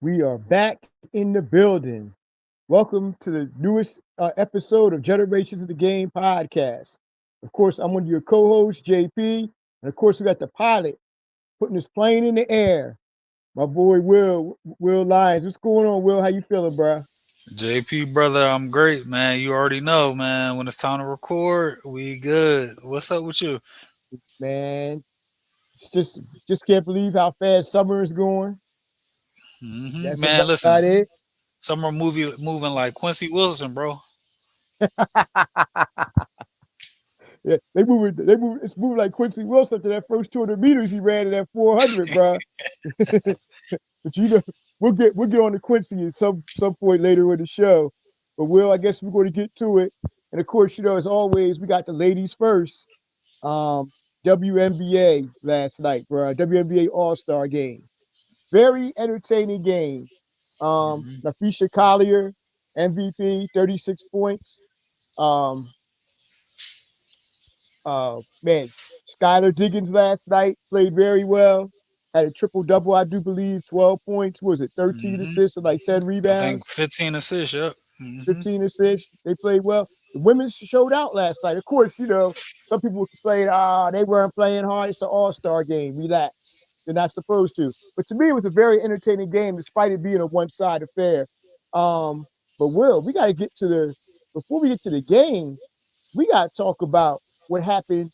We are back in the building. Welcome to the newest episode of Generations of the Game podcast. Of course, I'm one of your co-hosts, JP, and of course, we got the pilot putting this plane in the air. My boy Will Lyons. What's going on, Will? How you feeling, bro? JP, brother, I'm great, man. You already know, man. When it's time to record, we good. What's up with you? Man, it's just can't believe how fast summer is going. That's Man, about listen, it. summer movie moving like Quincy Wilson, bro. Yeah, it's moving like Quincy Wilson to that first 200 meters he ran in that 400, bro. But we'll get on to Quincy at some point later in the show. But Will, I guess we're going to get to it. And of course, as always, we got the ladies first. Um, WNBA last night, bro. WNBA All Star game. Very entertaining game. hmm Nafisha Collier, MVP, 36 points. Um, man, Skylar Diggins last night played very well. Had a triple double, I do believe, 12 points. What was it 13 hmm assists and like 10 I think rebounds, 15 assists. Yep. 15 assists. They played well. The women showed out last night. Of course, some people complain, they weren't playing hard. It's an all-star game. Relax. They're not supposed to. But to me, it was a very entertaining game, despite it being a one-side affair. Um, but Will, we got to get to the before we get to the game, we got to talk about what happened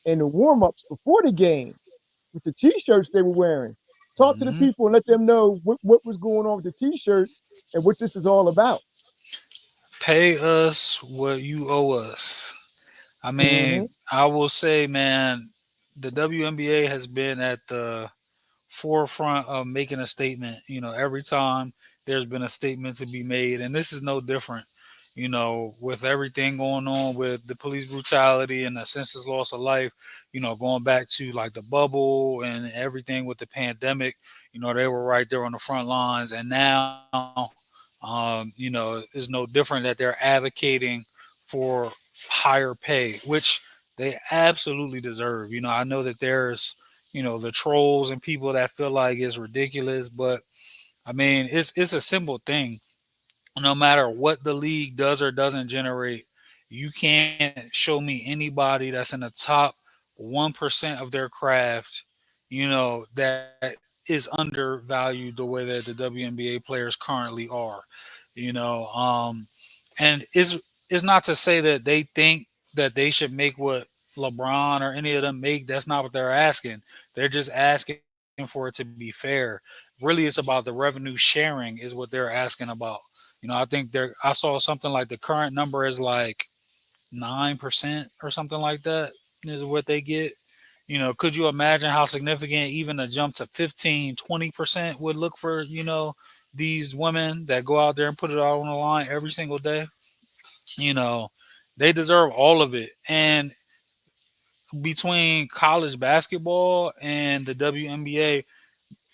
in the warm-ups before the game with the t-shirts they were wearing. Talk to the hmm people and let them know what was going on with the t-shirts and what this is all about. Pay us what you owe us. I Mm-hmm. mean, I will say, man, the WNBA has been at the forefront of making a statement. Every time there's been a statement to be made, and this is no different. With everything going on with the police brutality and the senseless loss of life, going back to like the bubble and everything with the pandemic, they were right there on the front lines. And now, it's no different that they're advocating for higher pay, which they absolutely deserve. I know that there's the trolls and people that feel like it's ridiculous, but I mean it's a simple thing. No matter what the league does or doesn't generate, you can't show me anybody that's in the top 1% of their craft, that is undervalued the way that the WNBA players currently are. You know, um, and is not to say that they think that they should make what LeBron or any of them make. That's not what they're asking. They're just asking for it to be fair. Really, it's about the revenue sharing is what they're asking about. I think I saw something like the current number is like 9% or something like that is what they get. Could you imagine how significant even a jump to 15, 20% would look for, these women that go out there and put it all on the line every single day? You know, they deserve all of it. And between college basketball and the WNBA,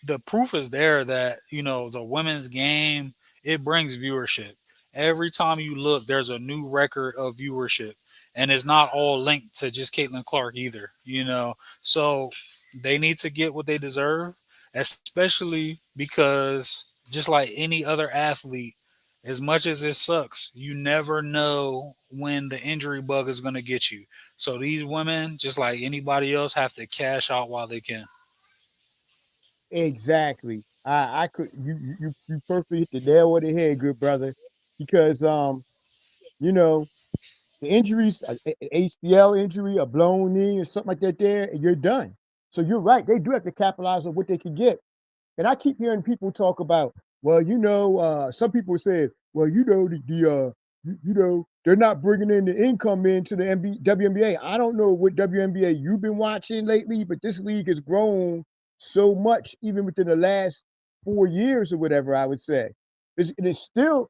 the proof is there that the women's game, it brings viewership. Every time you look, there's a new record of viewership, and it's not all linked to just Caitlin Clark either. So they need to get what they deserve, especially because just like any other athlete, as much as it sucks, you never know when the injury bug is going to get you. So these women, just like anybody else, have to cash out while they can. Exactly. I could you perfectly hit the nail on the head, good brother. Because you know, the injuries, an ACL injury, a blown knee, or something like that, there, and you're done. So you're right. They do have to capitalize on what they can get. And I keep hearing people talk about, well, some people say, well, they're not bringing in the income into the WNBA. I don't know what WNBA you've been watching lately, but this league has grown so much, even within the last 4 years or whatever. I would say, it's still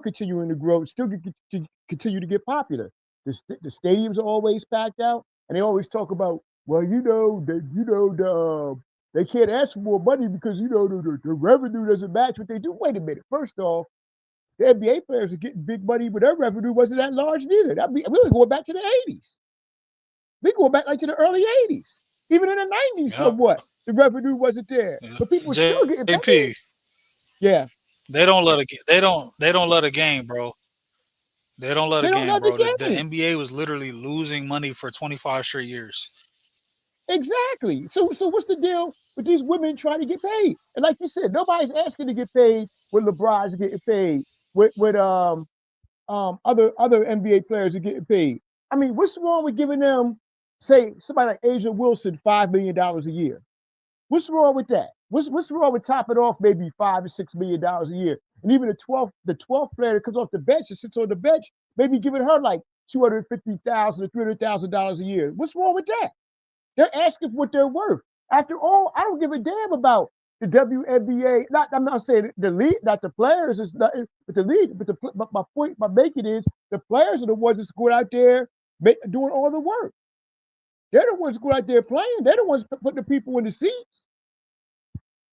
continuing to grow. It's still to continue to get popular. The stadiums are always packed out, and they always talk about, well, they can't ask for more money because the revenue doesn't match what they do. Wait a minute. First off, the NBA players are getting big money, but their revenue wasn't that large neither. We're going back to the 80s. We go back like to the early 80s. Even in the 90s, Yep. somewhat. The revenue wasn't there. But people were still getting JP, paid. Yeah, They don't let a game, bro. They don't let they a don't game, love the bro. The game. NBA was literally losing money for 25 straight years. Exactly. So what's the deal with these women trying to get paid? And like you said, nobody's asking to get paid when LeBron's getting paid, with other NBA players are getting paid. I mean, what's wrong with giving them, say, somebody like Asia Wilson $5 million a year? What's wrong with that? What's wrong with topping off maybe $5 or $6 million a year? And even the 12th player that comes off the bench and sits on the bench, maybe giving her like $250,000 or $300,000 a year. What's wrong with that? They're asking for what they're worth. After all, I don't give a damn about the WNBA. Not, I'm not saying the league, not the players, is not, but the league. But my point by making is the players are the ones that's going out there doing all the work. They're the ones going out there playing. They're the ones putting the people in the seats.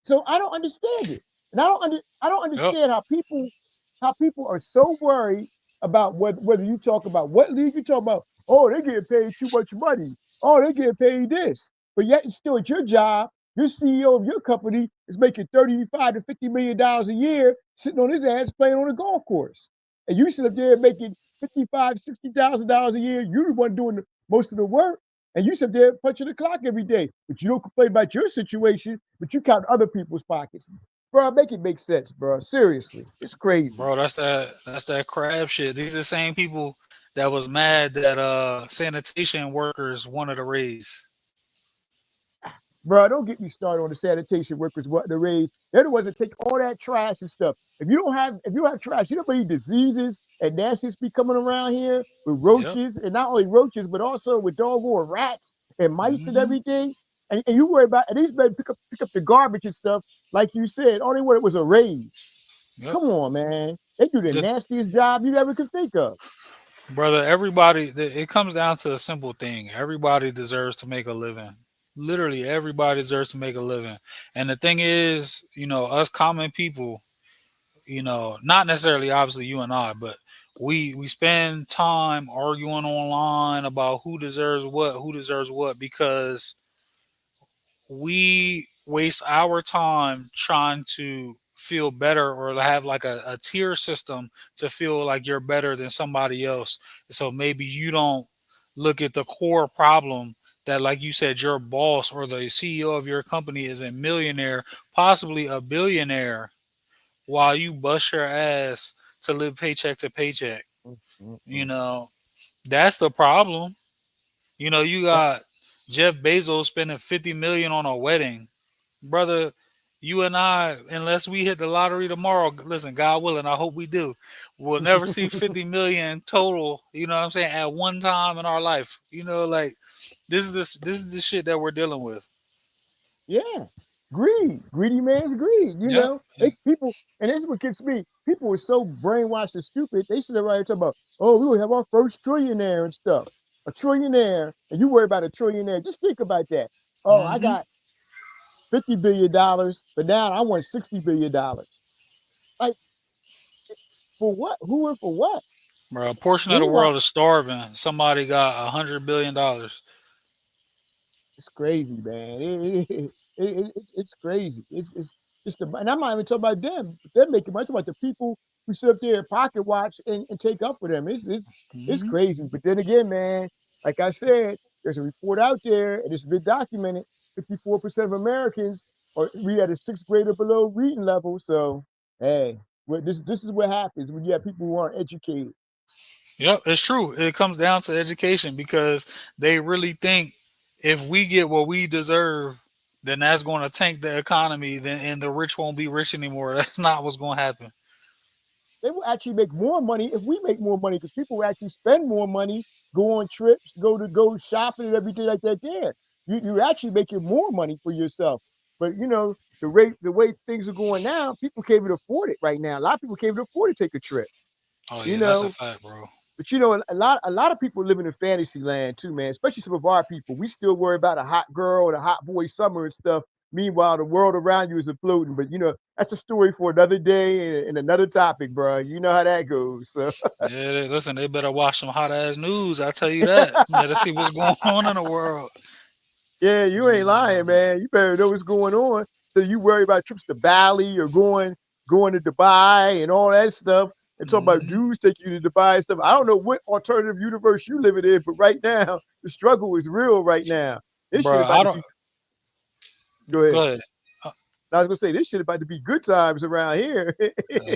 So I don't understand it, and I don't Yep, understand how people are so worried about whether you talk about what league you talk about. Oh, they're getting paid too much money. Oh, they're getting paid this, but yet it's still at your job. Your CEO of your company is making $35 to $50 million a year, sitting on his ass playing on a golf course, and you sit up there making 55, $60,000 a year. You're the one doing most of the work. And you sit there punching the clock every day, but you don't complain about your situation, but you count other people's pockets. Bro, make it make sense, bro. Seriously. It's crazy. bro. That's that crab shit. These are the same people that was mad that sanitation workers wanted a raise. Bro, don't get me started on the sanitation workers, what the raise. They're the ones that take all that trash and stuff. If you don't have trash, you know how many diseases and nasties be coming around here with Yep. roaches, and not only roaches, but also with doggone rats and mice and Hmm. everything. And you worry about, and these men pick up the garbage and stuff, like you said. All they wanted was a raise. Yep. Come on, man. They do the The, nastiest job you ever could think of. brother, it comes down to a simple thing. Everybody deserves to make a living. Literally, everybody deserves to make a living. And the thing is, us common people, not necessarily obviously you and I, but we spend time arguing online about who deserves what, because we waste our time trying to feel better or have like a tier system to feel like you're better than somebody else. So maybe you don't look at the core problem that, like you said, your boss or the CEO of your company is a millionaire, possibly a billionaire, while you bust your ass to live paycheck to paycheck. You Mm-mm. know, that's the problem. You That, got Jeff Bezos spending 50 million on a wedding. Brother, you and I, unless we hit the lottery tomorrow, listen, God willing, I hope we do. We'll never see 50 million total, you know what I'm saying, at one time in our life. Like this is the shit that we're dealing with. yeah. Greed. Greedy man's greed. Yep. People, and this is what gets me. People are so brainwashed and stupid. They sit around here talking about, oh, we will have our first trillionaire and stuff. A trillionaire, and you worry about a trillionaire. Just think about that. Oh, I Mm-hmm. got $50 billion, but now I want $60 billion. Like, for what? Who and for what? Bro, a portion of the Meanwhile, world is starving. Somebody got $100 billion. it's crazy, man. It's crazy. It's and I'm not even talking about them. They're making money. I'm talking about the people who sit up there and pocket watch and take up for them. It's Mm-hmm. crazy. But then again, man, like I said, there's a report out there, and it's been documented. 54% of Americans are read at a sixth grade or below reading level. So hey, this is what happens when you have people who aren't educated. Yep, it's true. It comes down to education because they really think if we get what we deserve, then that's going to tank the economy. Then and the rich won't be rich anymore. That's not what's going to happen. They will actually make more money if we make more money because people will actually spend more money, go on trips, go shopping and everything like that. There, you're actually making more money for yourself. But the way things are going now, people can't even afford it right now. A lot of people can't even afford to take a trip. Oh You yeah, that's a know, fact, bro. but a lot of people living in fantasy land too, man. Especially some of our people. We still worry about a hot girl and a hot boy summer and stuff. Meanwhile, the world around you is imploding. But that's a story for another day and another topic, bro. You know how that goes. So Yeah, listen, they better watch some hot ass news. I tell you that. Better see what's going on in the world. yeah, you ain't lying, Mm, man. You better know what's going on. So you worry about trips to Bali or going going to Dubai and all that stuff, and talk about Hmm. dudes take you to Dubai and stuff. I don't know what alternative universe you living in, but right now the struggle is real. Right now, this shit Bro, about I to don't. be. Go ahead. Go ahead. Uh, I was gonna say this shit about to be good times around here.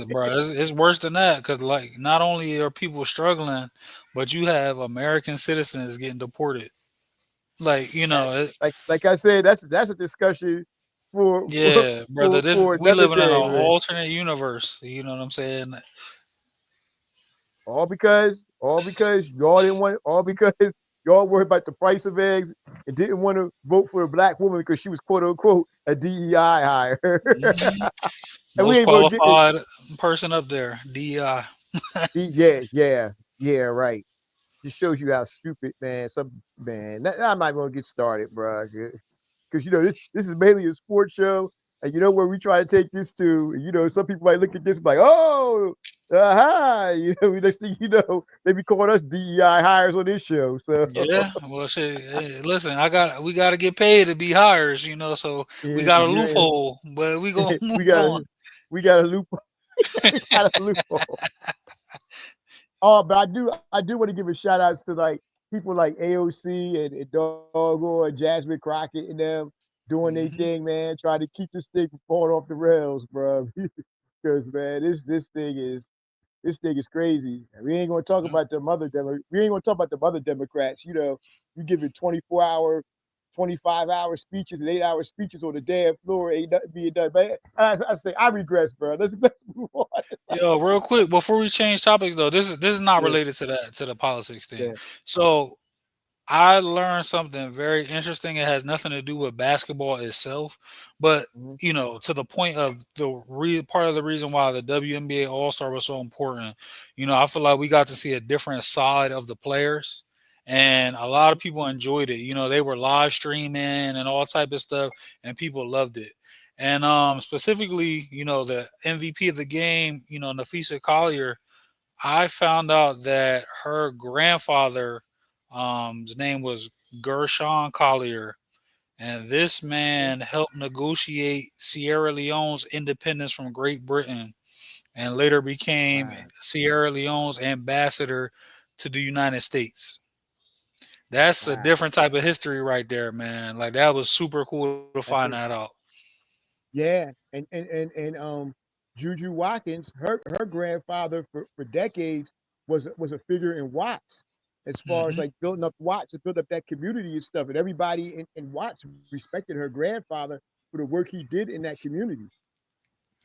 bro, it's worse than that because like not only are people struggling, but you have American citizens getting deported. Like like I said, that's a discussion for for yeah, brother. This for we another living in an day, man. alternate universe. You know what I'm saying? All because y'all didn't want, all because y'all worried about the price of eggs and didn't want to vote for a black woman because she was quote unquote a DEI hire. Mhm. And we Most ain't gonna get it. qualified person up there, DEI. Yeah, right. Just shows you how stupid, man. Some man, I'm not gonna get started, bro. Because this is mainly a sports show, and where we try to take this to. Some people might look at this like, oh, aha, next thing you know, they be calling us DEI hires on this show. So Yeah, well, shit. Hey, listen, we got to get paid to be hires, so we yeah, got a yeah, loophole, but we gonna move we got on. a we got a loophole. We got a loophole. Oh, but I do want to give a shout outs to like people like AOC and Doggo and Jasmine Crockett and them doing their Hmm. thing, man. Trying to keep this thing from falling off the rails, bro. Because man, this thing is crazy. And we ain't gonna talk about we ain't gonna talk about the other Democrats. You giving 24-hour, 25-hour speeches and 8-hour speeches on the damn floor, ain't nothing being done. But I say I regress, bro. Let's move on. Yo, real quick before we change topics, though, this is not Yeah, related to the politics thing. yeah. So I learned something very interesting. It has nothing to do with basketball itself, but Mhm. to the point of part of the reason why the WNBA All Star was so important. I feel like we got to see a different side of the players, and a lot of people enjoyed it. They were live streaming and all type of stuff, and people loved it. And specifically, the MVP of the game, Nafisa Collier, I found out that her grandfather, his name was Gershon Collier, and this man helped negotiate Sierra Leone's independence from Great Britain, and later became Wow. Sierra Leone's ambassador to the United States. That's a Wow. different type of history right there, man. Like that was super cool to find That's that it. out. Yeah. And Juju Watkins, her grandfather for decades was a figure in Watts as far as Hmm. like building up Watts and build up that community and stuff. And everybody in Watts respected her grandfather for the work he did in that community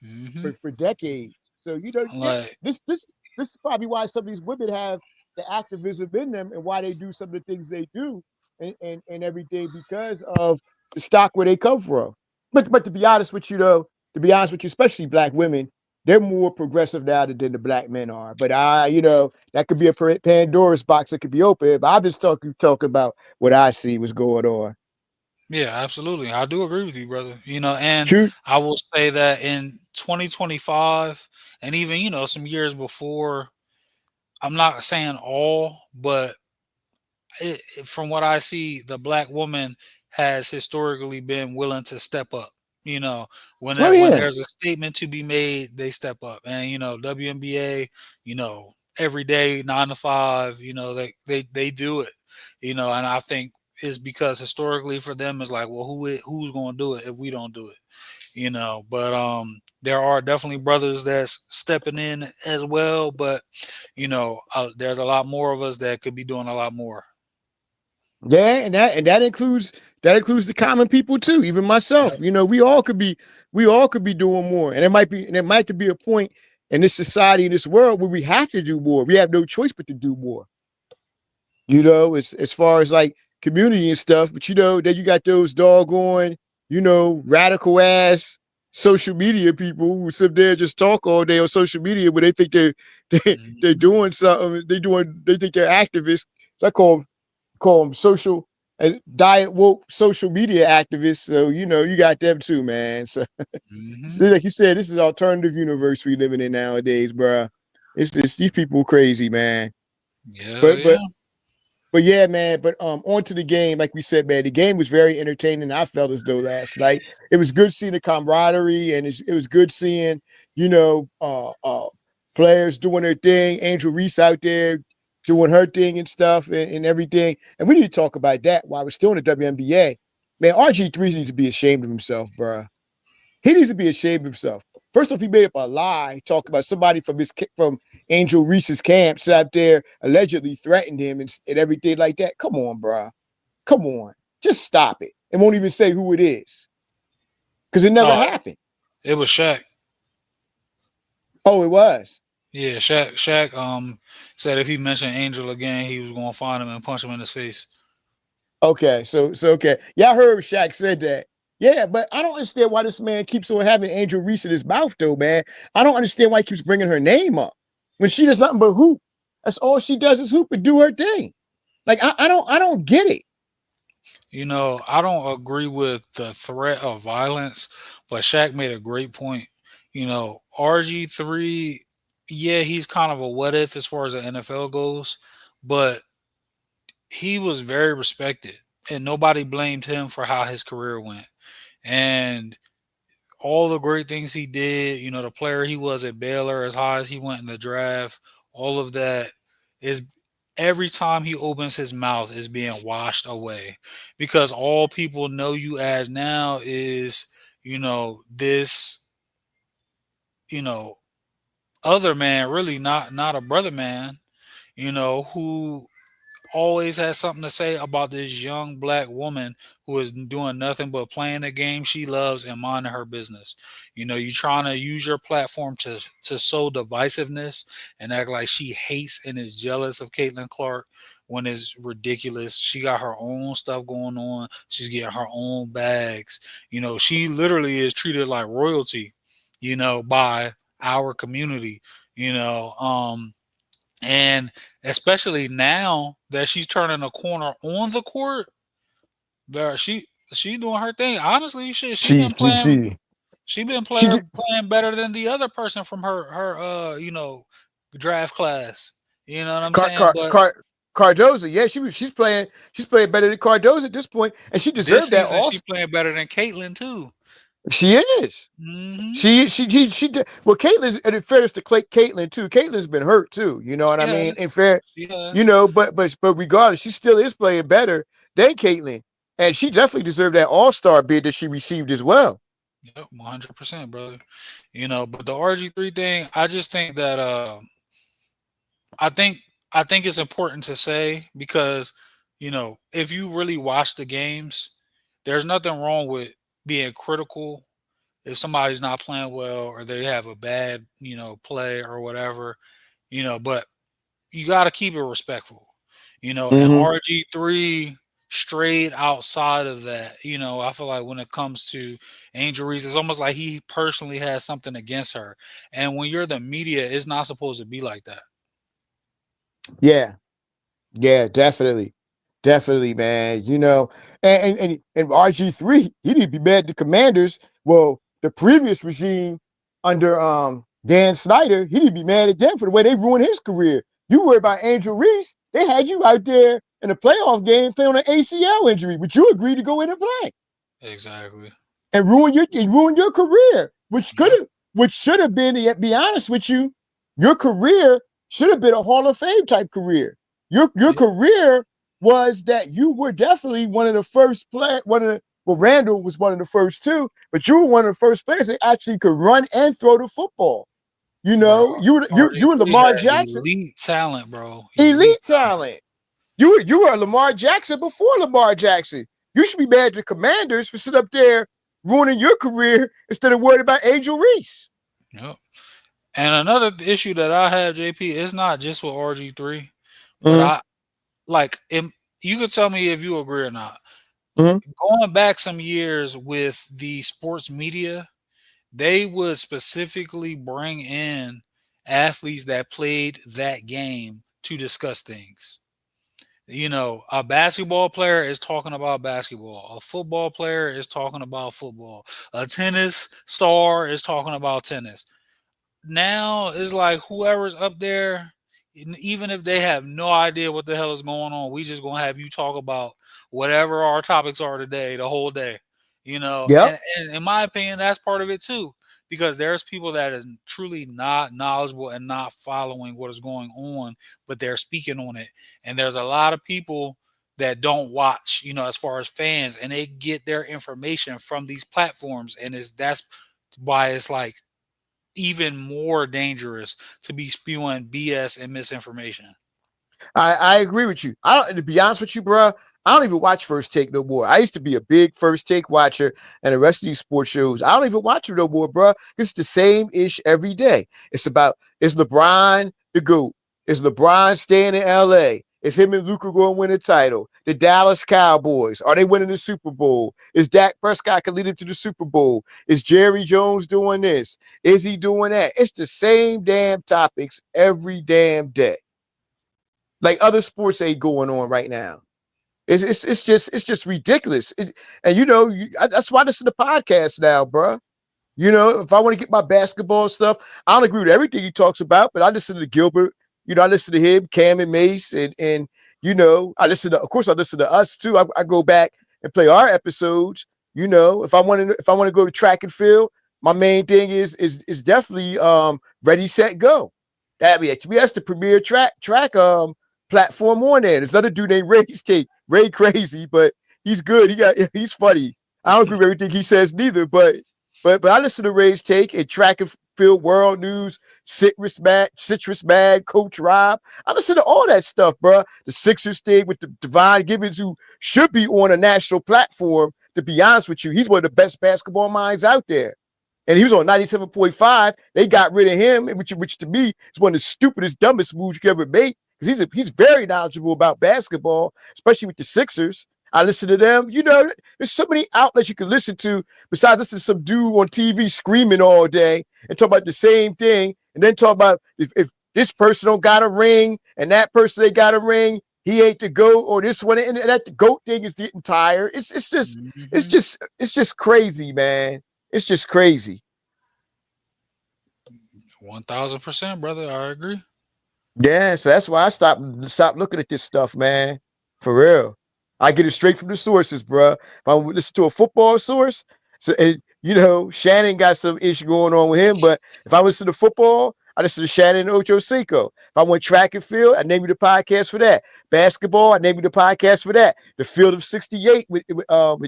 Hmm. for decades. So yeah, Like, this is probably why some of these women have the activism in them and why they do some of the things they do and everything because of the stock where they come from. But to be honest with you though, especially black women, they're more progressive now than the black men are. But that could be a Pandora's box that could be open. But I'm just talking about what I see was going on. yeah, absolutely. I do agree with you, brother. And True. I will say that in 2025 and even, some years before, I'm not saying all, but from what I see, the black woman has historically been willing to step up. You know, Oh when yeah. there's a statement to be made, they step up. And WNBA, every day 9 to 5, they do it. And I think it's because historically for them it's like, well, who's going to do it if we don't do it? But there are definitely brothers that's stepping in as well, but there's a lot more of us that could be doing a lot more. Yeah, and that includes the common people too, even myself. Yep. We all could be doing more. And it might could be a point in this society, in this world where we have to do more. We have no choice but to do more. As far as like community and stuff, but then you got those doggone, radical ass social media people who sit there and just talk all day on social media, but they think they're Mhm. doing something. They think they're activists. So I call them social diet woke social media activists. So you got them too, man. So, Mhm. so like you said, this is alternative universe we living in nowadays, bro. It's just these people crazy, man. Yeah, But yeah. But yeah, man. But on to the game. Like we said, man, the game was very entertaining. I felt as though last night it was good seeing the camaraderie, and it was good seeing you know players doing their thing. Angel Reese out there doing her thing and stuff and everything. And we need to talk about that while we're still in the WNBA. Man, RG3 needs to be ashamed of himself, bruh. He needs to be ashamed of himself. First off, he made up a lie, talking about somebody from Angel Reese's camp sat there allegedly threatened him and everything like that. Come on, bro. Come on. Just stop it. And won't even say who it is. Because it never Oh, happened. it was Shaq. Oh, it was. Yeah, Shaq said if he mentioned Angel again, he was gonna find him and punch him in his face. Okay. So okay. Yeah, I heard Shaq said that. Yeah, but I don't understand why this man keeps on having Angel Reese in his mouth, though, man. I don't understand why he keeps bringing her name up when she does nothing but hoop. That's all she does is hoop and do her thing. Like I don't get it. I don't agree with the threat of violence, but Shaq made a great point. RG3, yeah, he's kind of a what if as far as the NFL goes, but he was very respected, and nobody blamed him for how his career went. And all the great things he did, the player he was at Baylor, as high as he went in the draft, all of that is every time he opens his mouth is being washed away because all people know you as now is, this, you know, other man, really not a brother man, who always has something to say about this young black woman who is doing nothing but playing the game she loves and minding her business. You trying to use your platform to sow divisiveness and act like she hates and is jealous of Caitlin Clark when it's ridiculous. She got her own stuff going on. She's getting her own bags. She literally is treated like royalty, by our community. You know, and especially now that she's turning a corner on the court, she doing her thing. Honestly, she She been she playing. she She been she player playing better than the other person from her draft class. You know what I'm Car, saying? Car, But Car, Cardoza, yeah, she's playing better than Cardoza at this point, and she this deserved that season she also. playing better than Caitlyn too. She is. Hmm. Well, Caitlin's and in fairness to Caitlin too. Caitlin's been hurt too. You know what She I mean? has. In fair, She has. but regardless, she still is playing better than Caitlin, and she definitely deserved that All Star bid that she received as well. Yep, 100%, brother. But the RG3 thing, I just think that I think I think it's important to say because if you really watch the games, there's nothing wrong with being critical if somebody's not playing well or they have a bad play or whatever. But you got to keep it respectful. And Mm-hmm. RG3 strayed outside of that. I feel like when it comes to Angel Reese, it's almost like he personally has something against her. And when you're the media, it's not supposed to be like that. Yeah, yeah, definitely, man. And RG3, he need to be mad at the Commanders. Well, the previous regime under Dan Snyder, he need to be mad at them for the way they ruined his career. You worry about Angel Reese, they had you out there in a playoff game playing on an ACL injury, but you agreed to go in and play Exactly. and ruin your career, Yep. which should have been, to be honest with you, your career should have been a Hall of Fame type career. Your Yep. career was that you were definitely one of the first play one of the well, Randall was one of the first two, but you were one of the first players that actually could run and throw the football. Bro, You were RG3 Lamar had Jackson, elite talent, bro. Elite elite talent. talent. You were a Lamar Jackson before Lamar Jackson. You should be mad at the Commanders for sitting up there ruining your career instead of worried about Angel Reese. Yep. And another issue that I have, JP, is not just with RG3, but Mm-hmm. I like you could tell me if you agree or not. Mm-hmm. Going back some years with the sports media, they would specifically bring in athletes that played that game to discuss things. A basketball player is talking about basketball. A football player is talking about football. A tennis star is talking about tennis. Now it's like whoever's up there even if they have no idea what the hell is going on, we just gonna have you talk about whatever our topics are today, the whole day. Yep. And in my opinion, that's part of it too, because there's people that is truly not knowledgeable and not following what is going on, but they're speaking on it. And there's a lot of people that don't watch, as far as fans, and they get their information from these platforms, and that's why it's like even more dangerous to be spewing BS and misinformation. I agree with you. To be honest with you, bro, I don't even watch First Take no more. I used to be a big First Take watcher, and the rest of these sports shows, I don't even watch them no more, bro. It's the same ish every day. It's LeBron the GOAT. It's LeBron staying in LA. It's him and Luka going to win a title. The Dallas Cowboys, are they winning the Super Bowl? Is Dak Prescott can lead them to the Super Bowl? Is Jerry Jones doing this? Is he doing that? It's the same damn topics every damn day. Like other sports ain't going on right now. It's just ridiculous. That's why I listen to podcasts now, bro. If I want to get my basketball stuff, I don't agree with everything he talks about, but I listen to Gilbert. I listen to him, Cam and Mace, and of course, I listen to us too. I go back and play our episodes. If I want to go to track and field, my main thing is definitely Ready Set Go. That's the premier track platform on there. There's another dude named Ray's Take. Ray crazy, but he's good. He's funny. I don't agree with everything he says neither, but I listen to Ray's Take and Track and Field World News, Citrus Mad, Coach Rob. I listen to all that stuff, bro. The Sixers thing with the Divine Givens, who should be on a national platform. To be honest with you, he's one of the best basketball minds out there. And he was on 97.5. They got rid of him, which to me is one of the stupidest, dumbest moves you could ever make. Because he's very knowledgeable about basketball, especially with the Sixers. I listen to them. There's so many outlets you can listen to besides listening to some dude on TV screaming all day and talk about the same thing, and then talk about if this person don't got a ring and that person they got a ring, he ain't the GOAT, or this one, and that the GOAT thing is getting tired. It's just crazy, man. It's just crazy. 1000%, brother. I agree. Yeah, so that's why I stopped looking at this stuff, man. For real. I get it straight from the sources, bro. If I listen to a football source, Shannon got some issue going on with him, but if I listen to football, I listen to Shannon and Ocho Cinco. If I want track and field, I name you the podcast for that. Basketball, I name you the podcast for that. The Field of 68 with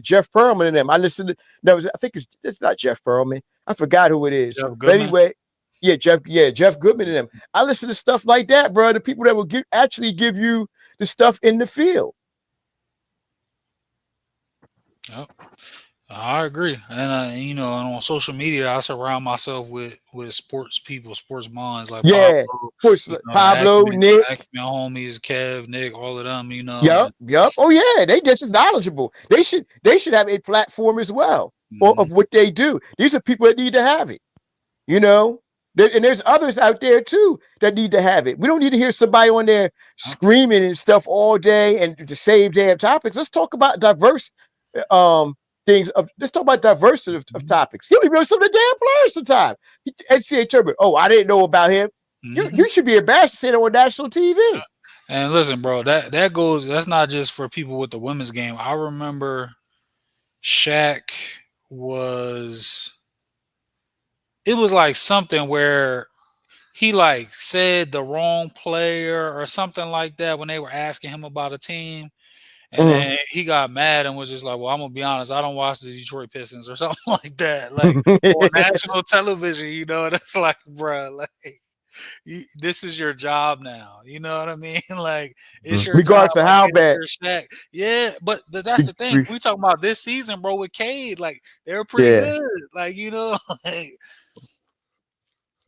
Jeff Pearlman and them. I listen to I think it's not Jeff Pearlman. I forgot who it is. Jeff But Goodman. anyway, Jeff Goodman and them. I listen to stuff like that, bro. The people that will actually give you the stuff in the field. Yep. I agree, and and on social media, I surround myself with sports people, sports minds like Pablo, Yeah, of course, Pablo, Ackman, Nick. homies, Kev, Nick, all of them. Yep. And Oh yeah, they just as knowledgeable. They should have a platform as well of what they do. These are people that need to have it. And there's others out there too that need to have it. We don't need to hear somebody on there screaming and stuff all day and the same damn topics. Let's talk about diverse things. Let's talk about diversity of topics. You don't even know some of the damn players sometimes. NCAA tournament. Oh, I didn't know about him. You should be embarrassed to say that on national TV. And listen, bro, that's not just for people with the women's game. I remember Shaq it was like something where he like said the wrong player or something like that when they were asking him about a team. And then he got mad and was just like, well, I'm going to be honest, I don't watch the Detroit Pistons or something like that. Like on national television, and it's like, bro, like this is your job now. You know what I mean? Like it's your Regardless job. of how bad. Shaq. Yeah, but that's the thing. We talking about this season, bro, with Cade. Like they were pretty good. Like, like,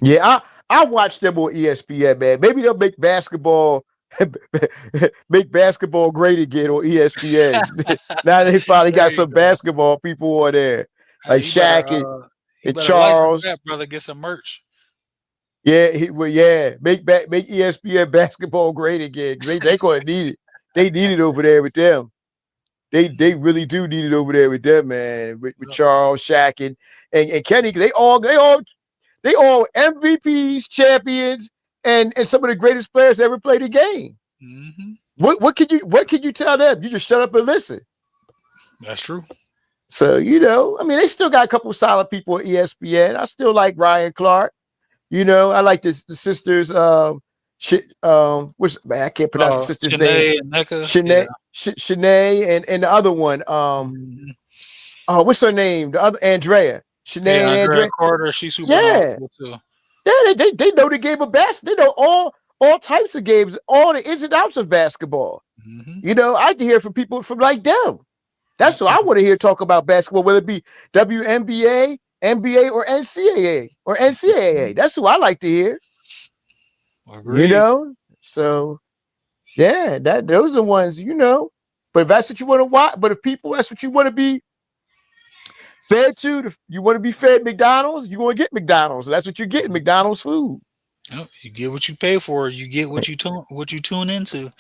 yeah, I watch them on ESPN, man. Maybe they'll make basketball great again on ESPN. Now they finally got some basketball people on there, like Shaq and Charles. That, brother, get some merch. Yeah, make ESPN basketball great again. They gonna need it. They need it over there with them. They really do need it over there with them, man. With Charles, Shaq, and Kenny. They all MVPs, champions, and some of the greatest players ever played the game. Mm-hmm. What can you tell them? You just shut up and listen. That's true. So, I mean, they still got a couple of solid people at ESPN. I still like Ryan Clark. I like the sisters. What's man? I can't pronounce the sister's name. Shanae and Mecca. Yeah. Shanae, and the other one. Mm-hmm. Oh, what's her name? The other Andrea. Shanae Yeah, and Andrea Andrea. Carter. She's super Yeah, knowledgeable too. yeah. They know the game of basketball. They know all types of games, all the ins and outs of basketball. Mm-hmm. I can hear from people from like them. Yep. That's what I want to hear talk about basketball, whether it be WNBA, NBA, or NCAA. That's who I like to hear. Agreed. So yeah, those are the ones. But if that's what you want to watch, but if that's what you want to be fed to, you want to be fed McDonald's, you want to get McDonald's. That's what you're getting, McDonald's food. Yep. You get what you pay for. You get what you tune into.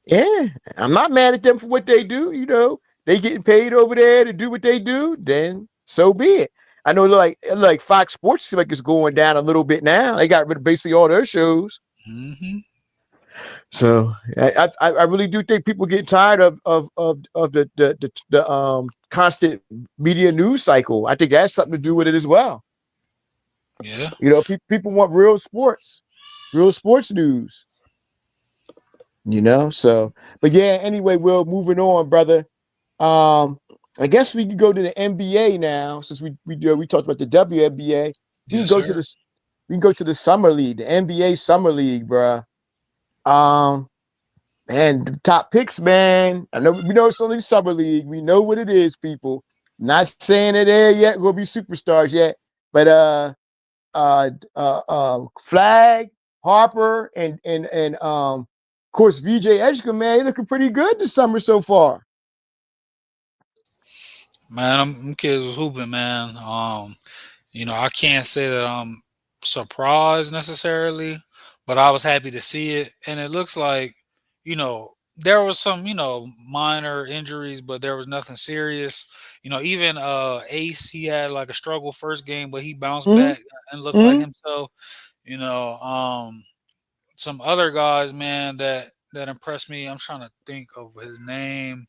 Yeah, I'm not mad at them for what they do. They getting paid over there to do what they do. Then so be it. I know, like Fox Sports seems like it's going down a little bit now. They got rid of basically all their shows. Mm-hmm. So I really do think people get tired of the constant media news cycle. I think that's something to do with it as well. Yeah. People want real sports news. So, but yeah. Anyway, Will, moving on, brother. I guess we can go to the NBA now since we talked about the WNBA. We can Yes, go to sir. the we can go to the summer league, the NBA summer league, bruh. Um, Man, the top picks, man. I know we know it's only summer league. We know what it is, people. Not saying they're there yet. We'll be superstars yet, but Flag, Harper, and of course VJ Edgecombe, man, they looking pretty good this summer so far. Man, them kids was hooping, man. I can't say that I'm surprised necessarily, but I was happy to see it. And it looks like, there was some, minor injuries, but there was nothing serious. Even Ace, he had like a struggle first game, but he bounced Mm-hmm. back and looked like Mm-hmm. himself. You know, some other guys, man, that impressed me. I'm trying to think of his name.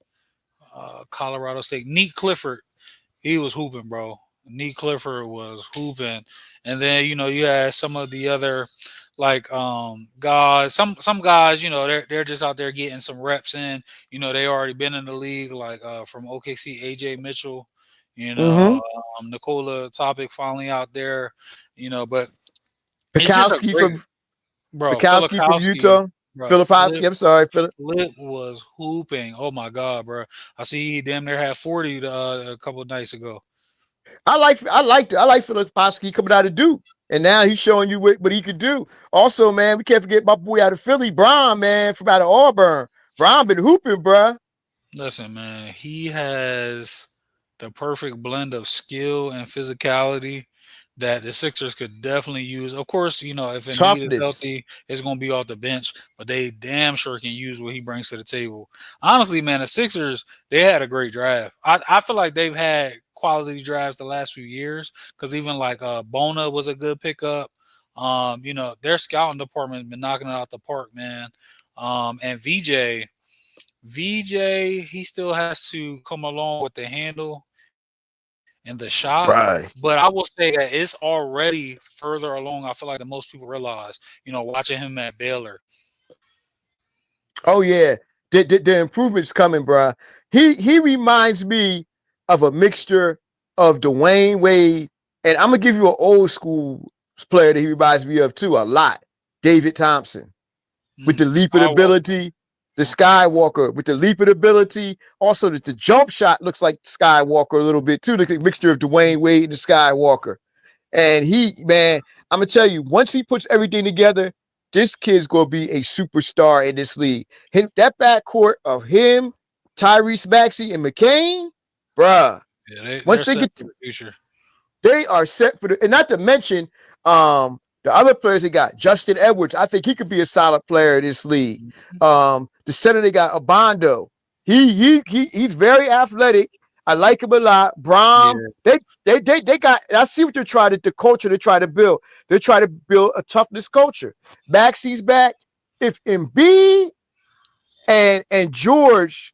Colorado State, Neat Clifford. He was hooping, bro. Neat Clifford was hooping, and then you had some of the other guys. Some guys, they're just out there getting some reps in. They already been in the league, like from OKC, AJ Mitchell. Mm-hmm. Nicola Topic finally out there. But it's just a Bukowski great from bro. Filikowski, Utah. bro. Filipovsky. I'm sorry, Philip. Flip was hooping. Oh my god, bro! I see he damn near had 40 a couple of nights ago. I like Filipovsky coming out of Duke. And now he's showing you what he could do. Also, man, we can't forget my boy out of Philly, Braun, man, from out of Auburn. Braun been hooping, bruh. Listen, man, he has the perfect blend of skill and physicality that the Sixers could definitely use. Of course, if Embiid is Toughness. healthy, it's going to be off the bench, but they damn sure can use what he brings to the table. Honestly, man, the Sixers, they had a great draft. I feel like they've had quality drafts the last few years because even like Bona was a good pickup. Their scouting department has been knocking it out the park, man. And VJ, he still has to come along with the handle and the shot. But I will Right. say that it's already further along, I feel like, than most people realize, watching him at Baylor. Oh yeah, the improvements coming, bruh. He reminds me of a mixture of Dwayne Wade, and I'm gonna give you an old school player that he reminds me of too a lot. David Thompson with the leap of Skywalker. ability, the Okay. Skywalker with the leap of ability. Also, that the jump shot looks like Skywalker a little bit too. Like a mixture of Dwayne Wade and the Skywalker. And man, I'm gonna tell you, once he puts everything together, this kid's gonna be a superstar in this league. That backcourt of him, Tyrese Maxey, and McCain, bruh. Yeah, Once they're they set get, for the future. they are set for and not to mention the other players they got. Justin Edwards, I think he could be a solid player in this league. Mhm. The center they got Abondo. He's very athletic. I like him a lot. Brom, Yeah. they got. I see what they're trying to the culture they're trying to build. They're trying to build a toughness culture. Maxi's back. If Embiid and George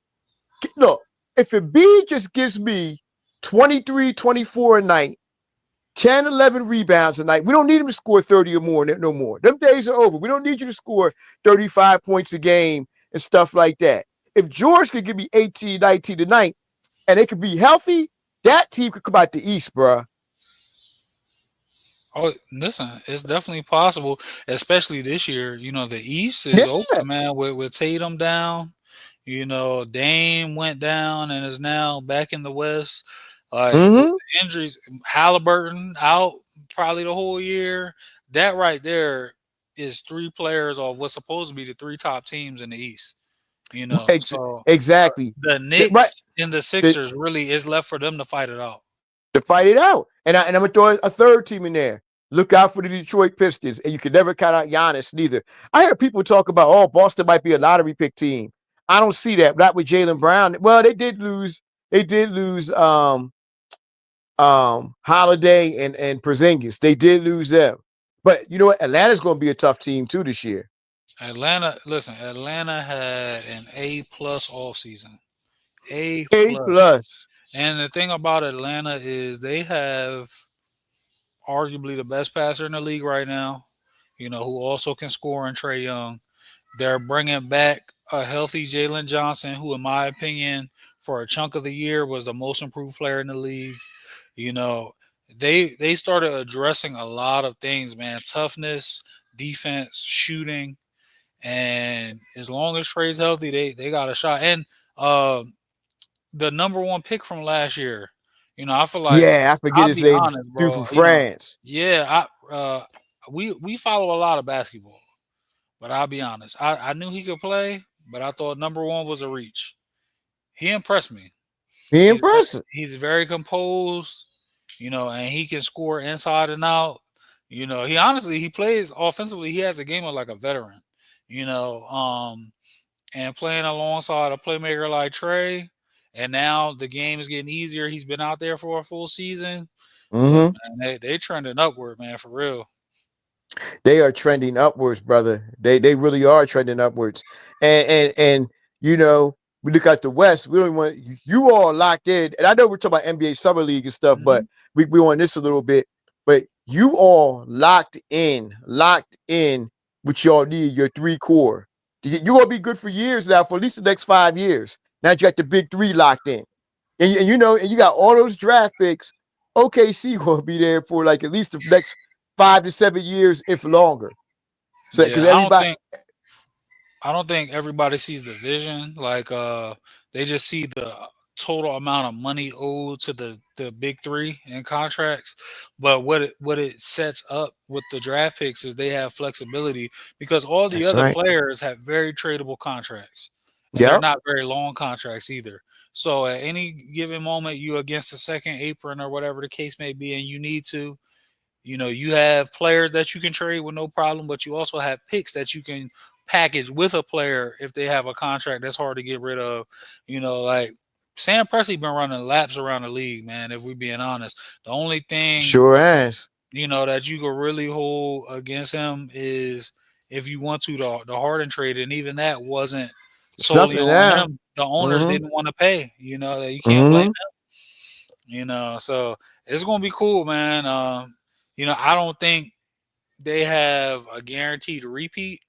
look, if Embiid just gives me 23, 24 a night, 10, 11 rebounds a night, we don't need him to score 30 or more no more. Them days are over. We don't need you to score 35 points a game and stuff like that. If George could give me 18, 19 a night and they could be healthy, that team could come out the East, bruh. Oh, listen, it's definitely possible, especially this year. The East is Yeah. open, man, with Tatum down. Dame went down and is now back in the West. Like with Mm-hmm. the injuries, Halliburton out probably the whole year. That right there is three players of what's supposed to be the three top teams in the East. So Exactly. the Right. Knicks and the The, Sixers really is left for them to fight it out. to fight it out. And I'm gonna throw a third team in there. Look out for the Detroit Pistons, and you can never count out Giannis neither. I hear people talk about, oh, Boston might be a lottery pick team. I don't see that. Not with Jalen Brown. Well, they did lose. They did lose Holiday and Porzingis. They did lose them. But you know what? Atlanta's going to be a tough team too this year. Atlanta had an A+ off season. A A plus. plus. And the thing about Atlanta is they have arguably the best passer in the league right now. Who also can score in Trey Young. They're bringing back a healthy Jalen Johnson, who, in my opinion, for a chunk of the year was the most improved player in the league. You know, they started addressing a lot of things, man. Toughness, defense, shooting, and as long as Trey's healthy, they got a shot. And uh, the number one pick from last year, I feel like Yeah, I forget I'll his be name. honest, Dude bro. from France. Yeah, we follow a lot of basketball, but I'll be honest. I knew he could play, but I thought number one was a reach. He impressed me. He He's very, impressive. he's very composed, and he can score inside and out. He plays offensively. He has a game of like a veteran. You know, and playing alongside a playmaker like Trey, and now the game is getting easier. He's been out there for a full season. Look, Mm-hmm. man, they trending upward, man, for real. They are trending upwards, brother. They really are trending upwards. And you know, we look at the West. We don't want you all locked in. And I know we're talking about NBA Summer League and stuff, but Mhm. we on this a little bit. But you all locked in with y'all need your three core. You're gonna be good for years now, for at least the next 5 years. Now you got the big three locked in. And you know, and you got all those draft picks. OKC gonna be there for like at least the next 5 to 7 years, if longer. So because Yeah, I don't everybody, think I don't think everybody sees the vision. Like they just see the total amount of money owed to the big three in contracts. But what it sets up with the draft picks is they have flexibility because all the that's other right. players have very tradable contracts. And they're Yep. not very long contracts either. So at any given moment you against the second apron or whatever the case may be and you need to, you have players that you can trade with no problem, but you also have picks that you can package with a player if they have a contract that's hard to get rid of. Like Sam Presti been running laps around the league, man. If we're being honest, the only thing Sure has. that you could really hold against him is if you want to the Harden trade, and even that wasn't It's solely nothing on now. him. The owners Mm-hmm. didn't want to pay. That you can't blame Mm-hmm. them. So it's gonna be cool, man. I don't think they have a guaranteed repeat,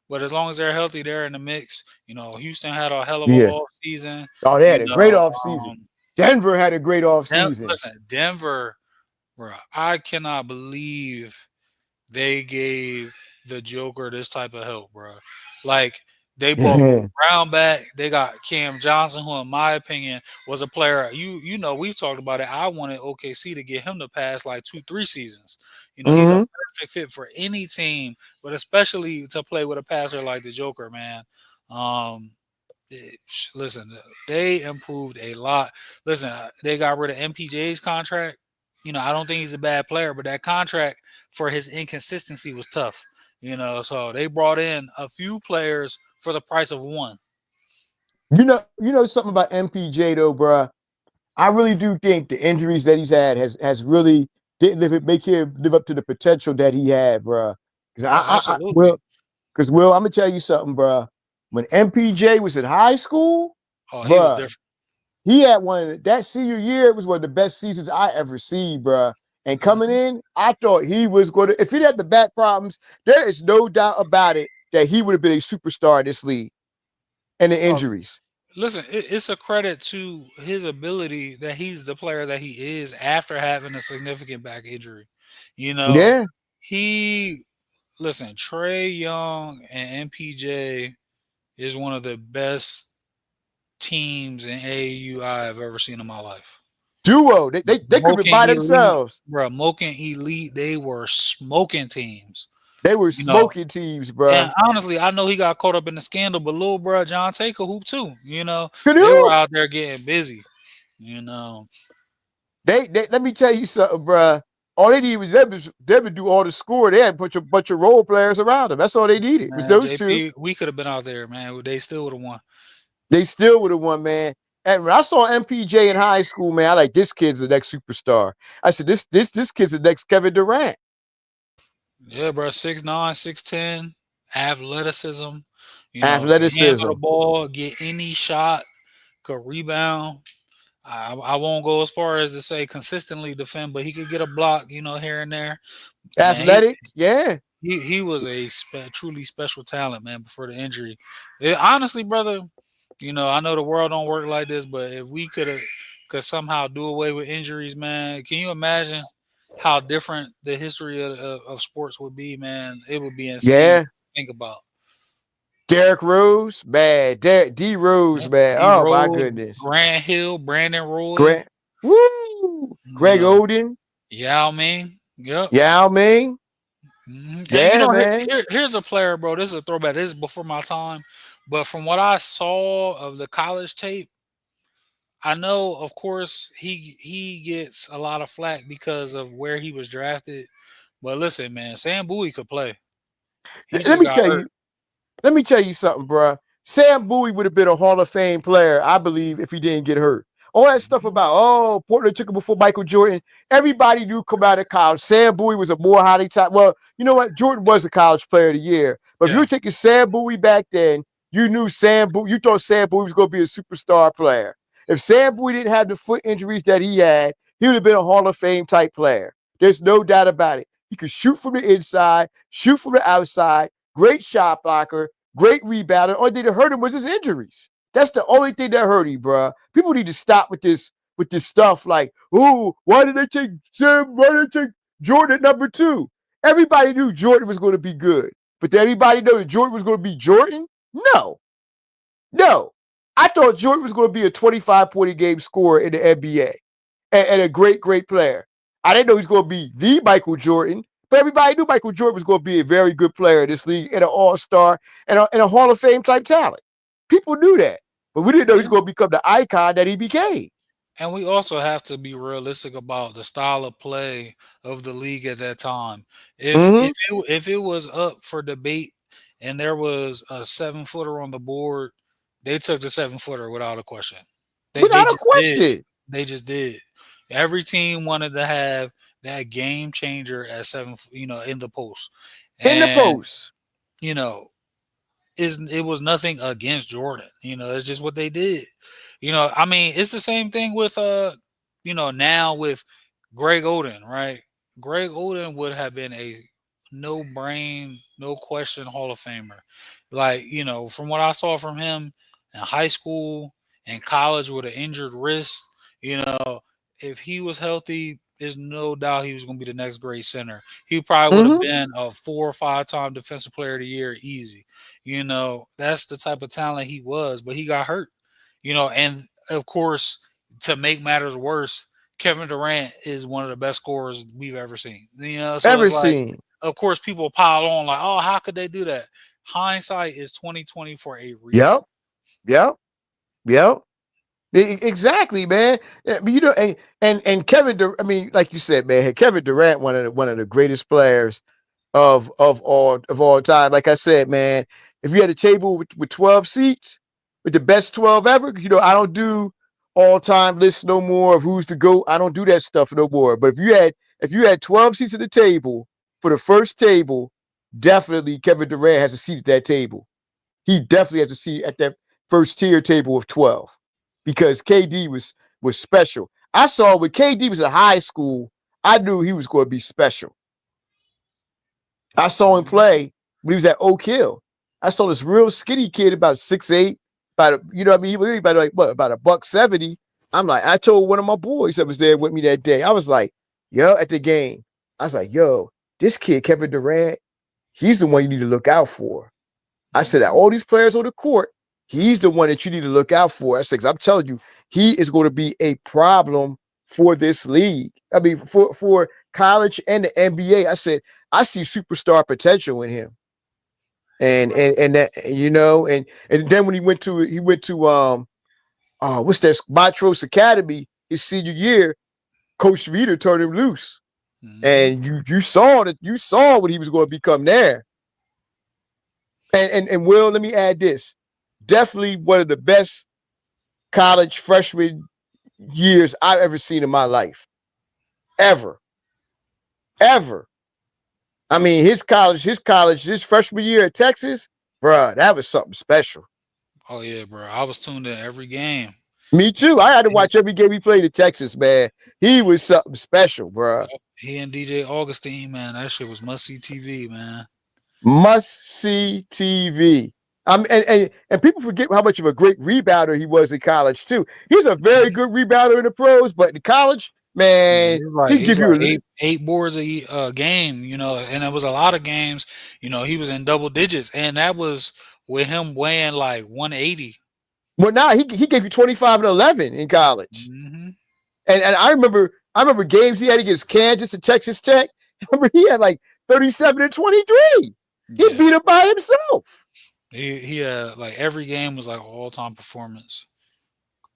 but as long as they're healthy, they're in the mix. Houston had a hell of a Yeah. off season. Oh, they You had a great know, off season. Denver had a great off season. listen, Denver, bro, I cannot believe they gave the Joker this type of help, bro. Like they brought Bruce Brown back. They got Cam Johnson, who, in my opinion, was a player. We've talked about it. I wanted OKC to get him to pass like 2, 3 seasons. He's a Mm-hmm. perfect fit for any team, but especially to play with a passer like the Joker, man. Um, Listen, they improved a lot. Listen, they got rid of MPJ's contract. I don't think he's a bad player, but that contract for his inconsistency was tough. So they brought in a few players for the price of one. You know something about MPJ though, bruh. I really do think the injuries that he's had has really didn't make him live up to the potential that he had, bro. Because Oh, absolutely. Will, I'm gonna tell you something, bro. When MPJ was in high school, Oh, he was bro, different. he had that senior year. It was one of the best seasons I ever seen, bro. And coming Mhm. in, I thought he was going to. If he had the back problems, there is no doubt about it that he would have been a superstar in this league. And the Oh, injuries, listen, it's a credit to his ability that he's the player that he is after having a significant back injury. You know, yeah, he listen, Trey Young and MPJ is one of the best teams in AAU I have ever seen in my life. duo. They could be Moken by Elite, themselves. bro. Moken Elite, they were smoking teams. They were You know, smoking teams, and bro. honestly, I know he got caught up in the scandal, but little bro John Taker hoop too. You know, Could they were you? out there getting busy. You know, They let me tell you something, bro. All they needed was them to do all the score. They had a bunch of role players around them. That's all they needed was man, those two. JP, we could have been out there, man. They still would have won. They still would have won, man. And when I saw MPJ in high school, man, I like this kid's the next superstar. I said this kid's the next Kevin Durant. Yeah, bro. 6'9", 6'10", athleticism. You know, can handle Athleticism. the ball, get any shot, could rebound. I won't go as far as to say consistently defend, but he could get a block, you know, here and there. Man, Athletic. Yeah. he was a truly special talent, man. Before the injury, honestly, brother, you know, I know the world don't work like this, but if we could somehow do away with injuries, man, can you imagine how different the history of sports would be, man? It would be insane Yeah. to think about. Derrick Rose, man. D Rose, Yeah. man. D Oh my Rose, goodness. Grant Hill, Brandon Roy, Grant. Woo. you Greg know, Oden. Yao Ming. Yep. Yao Ming. And you Yeah, know, man. here's a player, bro. This is a throwback. This is before my time, but from what I saw of the college tape, I know, of course, he gets a lot of flack because of where he was drafted. But listen, man, Sam Bowie could play. He Let just me got tell hurt. you. Let me tell you something, bro. Sam Bowie would have been a Hall of Fame player, I believe, if he didn't get hurt. All that stuff Mhm. about, Portland took him before Michael Jordan. Everybody knew come out of college. Sam Bowie was a more highly top. Well, you know what? Jordan was a college player of the year. But if you were Yeah, taking Sam Bowie back then, you knew Sam Bowie, you thought Sam Bowie was going to be a superstar player. If Sam Bowie didn't have the foot injuries that he had, he would have been a Hall of Fame type player. There's no doubt about it. He could shoot from the inside, shoot from the outside, great shot blocker, great rebounder. Only thing that hurt him was his injuries. That's the only thing that hurt him, bro. People need to stop with this stuff like, ooh, why did they take Sam? Why did they take Jordan at number two? Everybody knew Jordan was going to be good, but did anybody know that Jordan was going to be Jordan? No, no. I thought Jordan was going to be a 25-point a game scorer in the NBA and a great player. I didn't know he was going to be the Michael Jordan, but everybody knew Michael Jordan was going to be a very good player in this league and an All Star and a Hall of Fame type talent. People knew that, but we didn't know he was and going to become the icon that he became. and we also have to be realistic about the style of play of the league at that time. Mm-hmm. If it was up for debate and there was a 7 footer on the board, they took the 7 footer without a question. They Without a just did. question. They just did. Every team wanted to have that game changer at seven, you know, in the post. In the And post. you know, it was nothing against Jordan. You know, it's just what they did. You know, I mean, it's the same thing with you know, now with Greg Oden, right? Greg Oden would have been a no brain, no question Hall of Famer. Like, you know, from what I saw from him in high school and college with an injured wrist, you know, if he was healthy, there's no doubt he was going to be the next great center. He probably would have Mm-hmm. been a 4 or 5 time defensive player of the year easy. You know, that's the type of talent he was, but he got hurt. You know, and of course, to make matters worse, Kevin Durant is one of the best scorers we've ever seen. You know, so it's Ever like, seen. of course, people pile on like, oh, how could they do that? Hindsight is 2020 for a reason. Yep. Yep. Yep. Exactly, man. But you know, and Kevin, I mean, like you said, man, Kevin Durant, one of the greatest players of all time. Like I said, man, if you had a table with 12 seats, with the best 12 ever, you know, I don't do all-time list no more of who's the GOAT. I don't do that stuff no more. But if you had 12 seats at the table for the first table, definitely Kevin Durant has a seat at that table. He definitely has a seat at that first tier table of 12 because KD was special. I saw when KD was in high school, I knew he was going to be special. I saw him Mhm. play when he was at Oak Hill. I saw this real skinny kid about 6'8", you know what I mean? He was about like what, about a buck 70. I'm like, I told one of my boys that was there with me that day. I was like, yo, at the game. I was like, yo, this kid, Kevin Durant, he's the one you need to look out for. I said, Mhm. all these players on the court, he's the one that you need to look out for. I said, 'cause I'm telling you, he is going to be a problem for this league. I mean, for college and the NBA. I said, I see superstar potential in him. And that, and then when he went to what's that, Montrose Academy his senior year, Coach Vita turned him loose. Mhm. And you saw what he was going to become there. And Will, let me add this. Definitely one of the best college freshman years I've ever seen in my life. Ever. Ever. I mean, his freshman year at Texas, bruh, that was something special. Oh yeah, bro. I was tuned in every game. Me too. I had to He, watch every game he played at Texas, man. He was something special, bruh. yep, he and DJ Augustine, man, that shit was must see TV, man. Must see TV. And people forget how much of a great rebounder he was in college too. He's a very Mhm. good rebounder in the pros, but in college, Yeah, man, he he's give you like a eight boards a game, and it was a lot of games. He was in double digits, and that was with him weighing like 180. well. Now he gave you 25 and 11 in college, Hmm. and I remember games he had against Kansas and Texas Tech. I remember he had like 37 and 23. He Yeah, beat him by himself. he had like every game was like all time performance.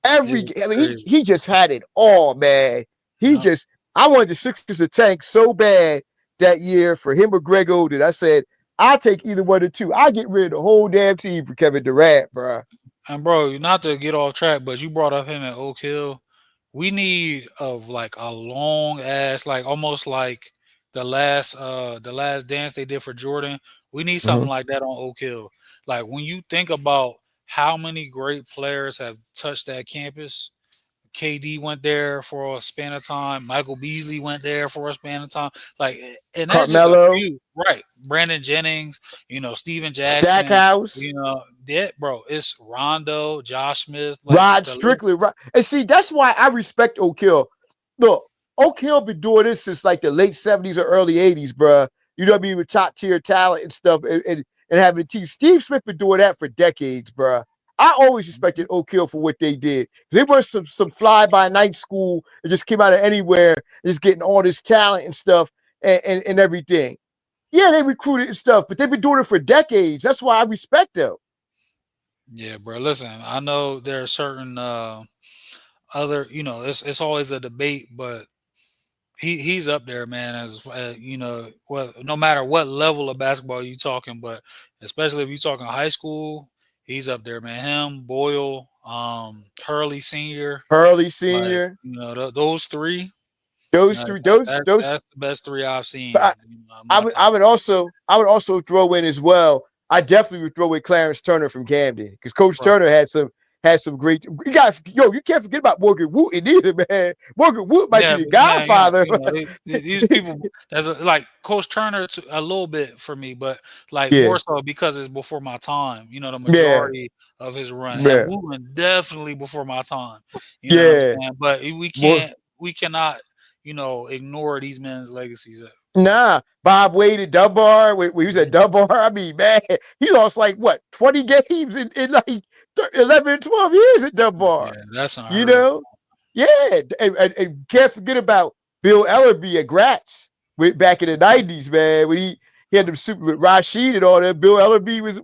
It Every was I mean, crazy. he just had it all, man. He Yep. just I wanted the Sixers to tank so bad that year for him or Greg Oden. I said, I'll take either one of the two. I get rid of the whole damn team for Kevin Durant, bro. And bro, not to get off track, but you brought up him at Oak Hill. We need of like a long ass, like almost like the last dance they did for Jordan. We need something Mm-hmm. like that on Oak Hill. Like when you think about how many great players have touched that campus, KD went there for a span of time. Michael Beasley went there for a span of time. Like, and that's just a Carmelo, few, right? Brandon Jennings, Steven Jackson, Stackhouse, that bro. It's Rondo, Josh Smith, like Rod the list. Strickland. And see, that's why I respect Oak Hill. Look, Oak Hill been doing this since like the late 70s or early 80s, bro. You know what I mean? With top tier talent and stuff and having a team. Steve Smith been doing that for decades, bro. I always respected Oak Hill for what they did. They were some fly by night school that just came out of anywhere, just getting all this talent and stuff and everything. Yeah, they recruited and stuff, but they've been doing it for decades. That's why I respect them. Yeah, bro. Listen, I know there are certain other, it's always a debate, but he's up there, man. As well, no matter what level of basketball you talking, but especially if you talking high school, he's up there, man. Him, Boyle, Hurley Senior, Hurley like Sr., those three. those Like three, those that's the best three I've seen I, in I my would time. I would also throw in as well. I definitely would throw in Clarence Turner from Camden because Coach Right. Turner had some great. You can't forget about Morgan Wooten either, man. Morgan Wooten might be Yeah, the but man, godfather. these people as like Coach Turner a little bit for me, but like Yeah, more so because it's before my time. The yeah, majority of his run and yeah, Wooten definitely before my time. You know what I'm yeah. saying? But we cannot ignore these men's legacies. Nah, Bob Wade at Dunbar, when he was at Mhm. Dunbar, I mean, man, he lost like what, 20 games in like 11, 12 years at Yeah, Dunbar. that's You unheard of. know? Yeah. And can't forget about Bill Ellerby at Gratz back in the 90s, man, when he had them super with Rashid and all that. Bill Ellerby was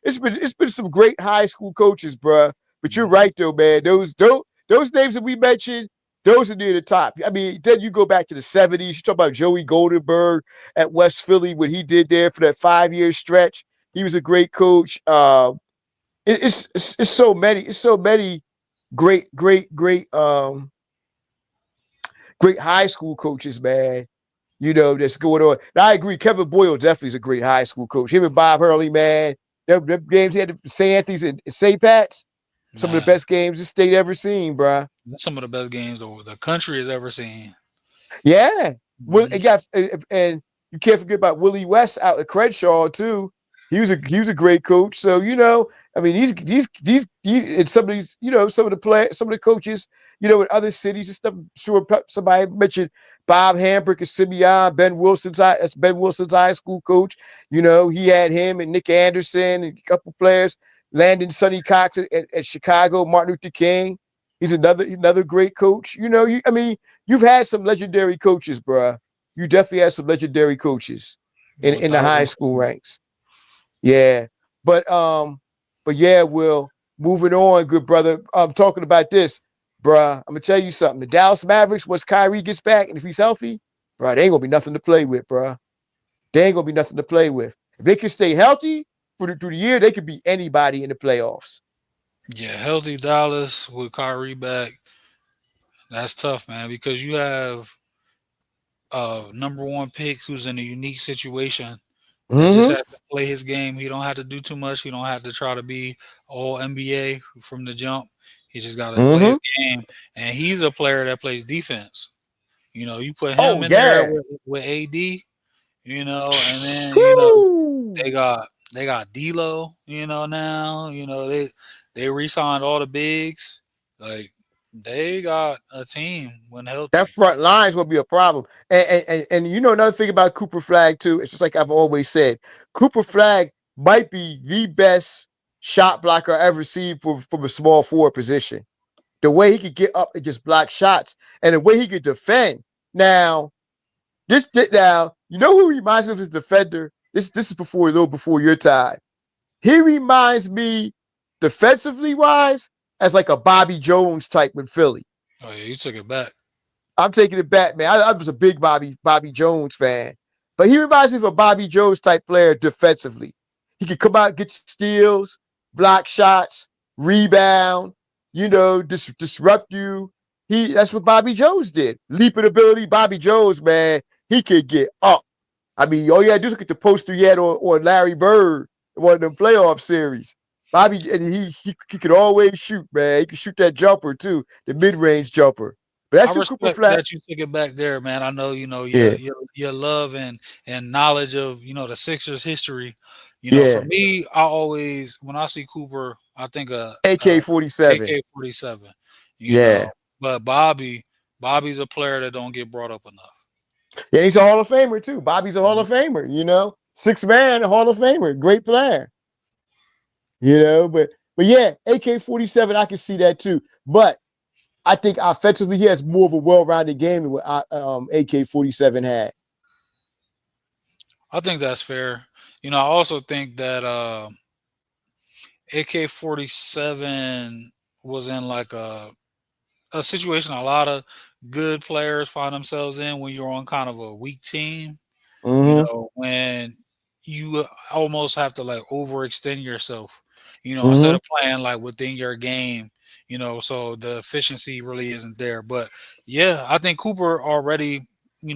it's been some great high school coaches, bruh. But you're Mhm. right though, man. Those names that we mentioned, those are near the top. I mean, then you go back to the 70s. You talk about Joey Goldenberg at West Philly, what he did there for that 5 year stretch. He was a great coach. It's so many great high school coaches, man. That's going on. And I agree. Kevin Boyle definitely is a great high school coach. Him and Bob Hurley, man. Them games he had at St. Anthony's and St. Pat's, some of the Man, best games the state ever seen, bruh. that's some of the best games the country has ever seen. Yeah. Well, Mhm. and and you can't forget about Willie West out at Crenshaw too. He was a great coach. So I mean, these and some of these, some of the coaches, in other cities and stuff. Sure, somebody mentioned Bob Hambrick and Simeon, that's Ben Wilson's high school coach. He had him and Nick Anderson and a couple players. Landon Sonny Cox at Chicago, Martin Luther King. He's another great coach. I mean, you've had some legendary coaches, bruh. You definitely had some legendary coaches in the Without high school question. ranks. Yeah. But yeah, Will, moving on, good brother. I'm talking about this, bruh. I'm gonna tell you something. The Dallas Mavericks, once Kyrie gets back and if he's healthy, bruh, they ain't gonna be nothing to play with, bruh. They ain't gonna be nothing to play with. If they can stay healthy through the year, they could beat anybody in the playoffs. Yeah, healthy Dallas with Kyrie back, that's tough, man, because you have number one pick who's in a unique situation that just Mm-hmm. has to play his game. He don't have to do too much. He don't have to try to be all NBA from the jump. He just got to play Mm-hmm. his game, and he's a player that plays defense. You put him Oh in there yeah. with AD, and then Woo! they got D'Lo, now they re-signed all the bigs. Like they got a team when That healthy. front line is going to be a problem. And another thing about Cooper Flag too. It's just like I've always said, Cooper Flag might be the best shot blocker I ever seen from a small forward position. The way he could get up and just block shots, and the way he could defend. Now, who reminds me of his defender? This is before a little before your time. He reminds me defensively wise as like a Bobby Jones type with Philly. Oh yeah, you took it back. I'm taking it back, man. I was a big Bobby Jones fan, but he reminds me of a Bobby Jones type player defensively. He could come out, get steals, block shots, rebound, disrupt you. That's what Bobby Jones did. Leaping ability, Bobby Jones, man, he could get up. I mean, all you had to do is look at the poster he had on Larry Bird in one of them playoff series. Bobby, and he could always shoot, man. He could shoot that jumper too, the mid range jumper. But I that's who Cooper respect Flat. that you took it back there, man. I know your Yeah, your love and knowledge of the Sixers history. For yeah. me, I always when I see Cooper, I think of AK-47. AK-47. You know, Yeah, but Bobby's a player that don't get brought up enough. yeah. He's a Hall of Famer too. Bobby's a Hall of Famer. Six man, a Hall of Famer, great player. But yeah, AK-47. I can see that too. But I think offensively, he has more of a well-rounded game than what AK-47 had. I think that's fair. I also think that AK-47 was in like a situation a lot of good players find themselves in when you're on kind of a weak team. Mm-hmm. When you almost have to like overextend yourself, instead Mm-hmm. of playing like within your game, so the efficiency really isn't there. But yeah, I think Cooper already,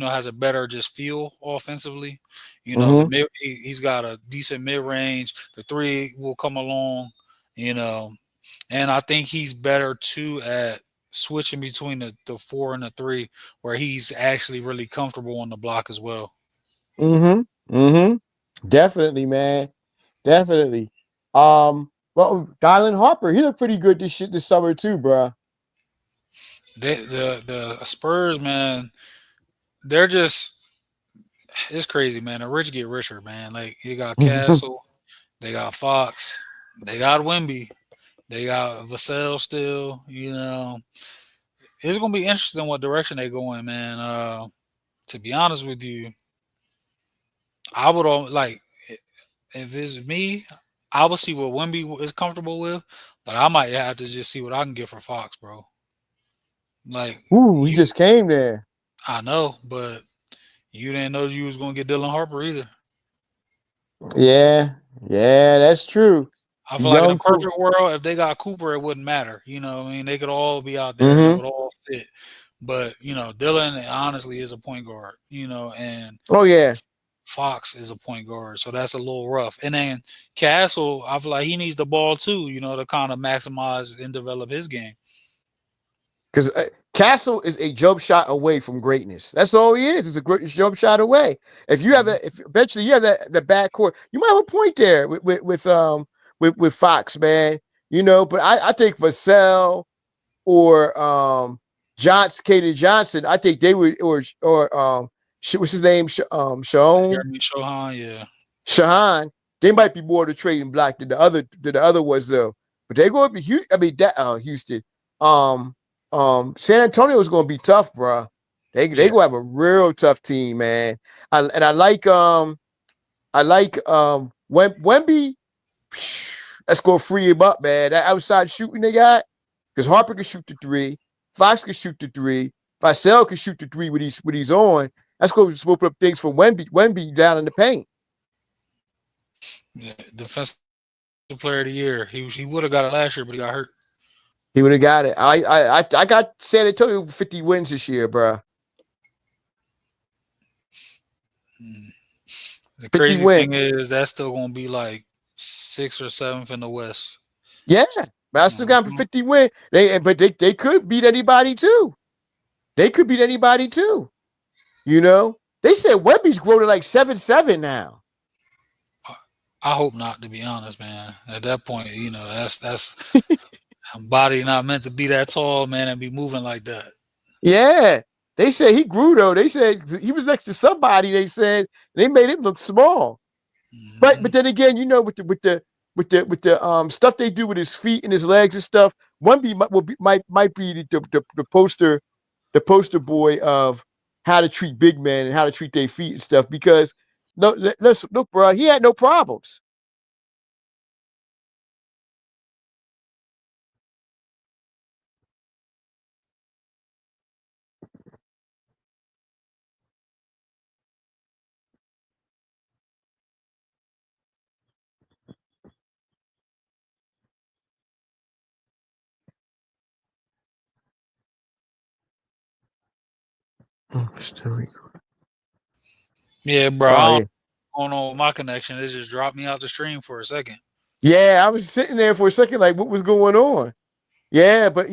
has a better just feel offensively. Mm-hmm. He's got a decent mid range. The three will come along, you know, and I think he's better too at switching between the four and the three, where he's actually really comfortable on the block as well. Mm-hmm. Mm-hmm. Definitely, man. Definitely. Well, Dylan Harper, he looked pretty good this summer too, bro. The Spurs, man, they're just it's crazy, man. The rich get richer, man. Like you got Castle, they got Fox, they got Wimby, they got Vassell still. It's gonna be interesting what direction they go in, man. To be honest with you, I would like if it's me, I would see what Wimby is comfortable with, but I might have to just see what I can get for Fox, bro. Like Ooh, he you, just came there. I know, but you didn't know you was gonna get Dylan Harper either. Yeah, yeah, that's true. I feel like in a Young cool. perfect world, if they got Cooper, it wouldn't matter. You know, what I mean, they could all be out there and it Mm-hmm. would all fit. But Dylan honestly is a point guard. And Oh yeah, Fox is a point guard, so that's a little rough. And then Castle, I feel like he needs the ball too. To kind of maximize and develop his game. because Castle is a jump shot away from greatness. That's all he is. It's a great jump shot away. If you have Mhm. if eventually you have the back court, you might have a point there with Fox, man. But I think Vassell or Johnson, Kaden Johnson, I think they would or what's his name? Shaon Jeremy Shohan, yeah. Shahan, they might be more of the trading block than the other was though. But they're going to be huge. I mean that Houston, um, San Antonio is going to be tough, bro. They Yeah. going to have a real tough team, man. I like Wemby. Let's go free him up, man. That outside shooting they got, because Harper can shoot the three, Fox can shoot the three, Vassell can shoot the three when he's on. Let's go just open up things for Wemby down in the paint. Yeah. Defensive player of the year. He would have got it last year, but he got hurt. He would have got it. I got San Antonio 50 wins this year, bro. Mm. The 50 crazy wins. thing is that's still gonna be like sixth or seventh in the West. Yeah, but I still got him for Mhm. 50 wins. But they could beat anybody too. They could beat anybody too. They said Webby's grown to like 7'7" now. I hope not, to be honest, man. At that point, that's body not meant to be that tall, man, and be moving like that. Yeah. They said he grew though. They said he was next to somebody. They said they made him look small. But Hmm. then again, with the stuff they do with his feet and his legs and stuff, one might be the poster boy of how to treat big men and how to treat their feet and stuff. Because no, let's look, bro. He had no problems. Yeah, bro. Oh I yeah, don't know my connection. It just dropped me out the stream for a second. yeah. I was sitting there for a second, like, what was going on? Yeah, but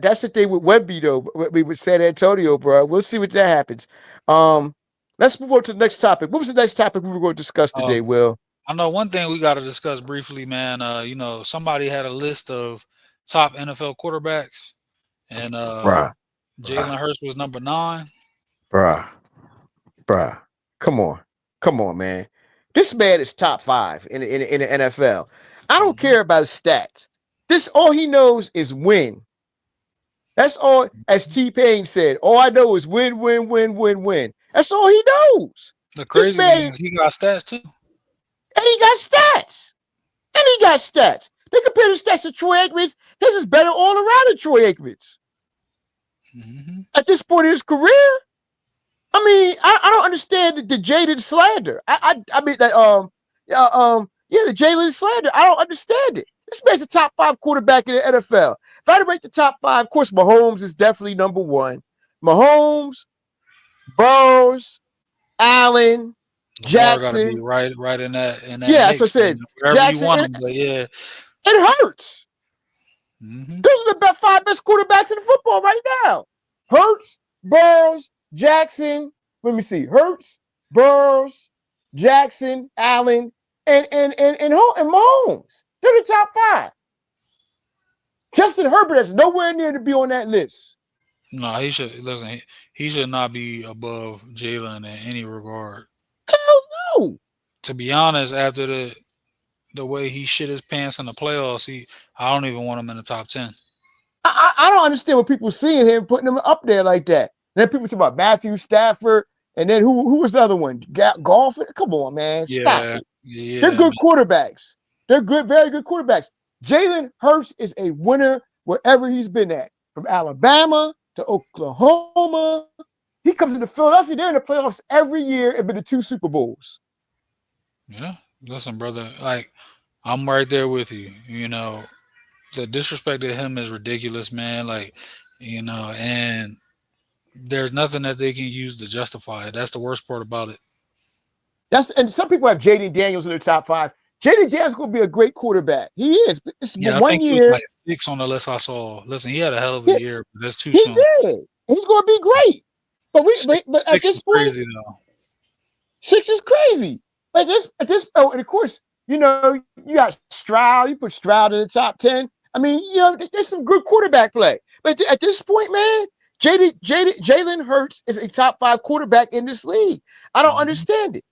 that's the thing with Webby though. With San Antonio, bro. We'll see what that happens. Um, let's move on to the next topic. What was the next topic we were going to discuss today, Um, Will? I know one thing we got to discuss briefly, man. Somebody had a list of top NFL quarterbacks, and Bruh, bruh, Jalen Hurts was number 9. bruh, bruh. Come on, come on, man. This man is top five in the NFL. I don't Hmm. care about his stats. This all he knows is win. That's all. As T Pain said, all I know is win, win, win, win, win. That's all he knows. The This crazy thing man, is he got stats too. and he got stats. And he got stats. They compare the stats to Troy Aikman's. His is better all around than Troy Aikman's. Hmm. At this point in his career, I mean, I don't understand the Jaden slander. I mean that the Jalen slander. I don't understand it. This man's a top five quarterback in the NFL. If I had to rate the top five, of course, Mahomes is definitely number one. Mahomes, Burrows, Allen, Lamar got to be Jackson. right in that Yeah, that's what I mix, man. said. Wherever you Jackson want and him, but yeah. Hurts. Hmm. Those are the five best quarterbacks in the football right now. Hurts, Burrows, Jackson. Let me see. Hurts, Burrows, Jackson, Allen, and Mahomes. They're the top five. Justin Herbert is nowhere near to be on that list. No, he should listen. He should not be above Jalen in any regard. Hell no. To be honest, after the way he shit his pants in the playoffs, I don't even want him in the top 10. I don't understand what people seeing him putting him up there like that. And then people talk about Matthew Stafford, and then who was the other one? Golf. Come on, man, stop Yeah, it. They're yeah, good man. quarterbacks. They're good, very good quarterbacks. Jalen Hurts is a winner wherever he's been at, from Alabama to Oklahoma. He comes into Philadelphia. They're in the playoffs every year and been to 2 Super Bowls. Yeah. Listen, brother. Like I'm right there with you. The disrespect to him is ridiculous, man. Like, and there's nothing that they can use to justify it. That's the worst part about it. And some people have Jaden Daniels in their top five. Jaden Daniels is going to be a great quarterback. He is. It's Yeah, I one think he was year. like 6 on the list I saw. Listen, he had a hell of a He, year, but that's too he soon. did. He's going to be great. Six, But at six this is point, crazy though. 6 is crazy. Like this at this. Oh, and of course, you got Stroud. You put Stroud in the top 10. I mean, there's some good quarterback play. But at this point, man, Jalen Hurts is a top 5 quarterback in this league. I don't Hmm. understand it.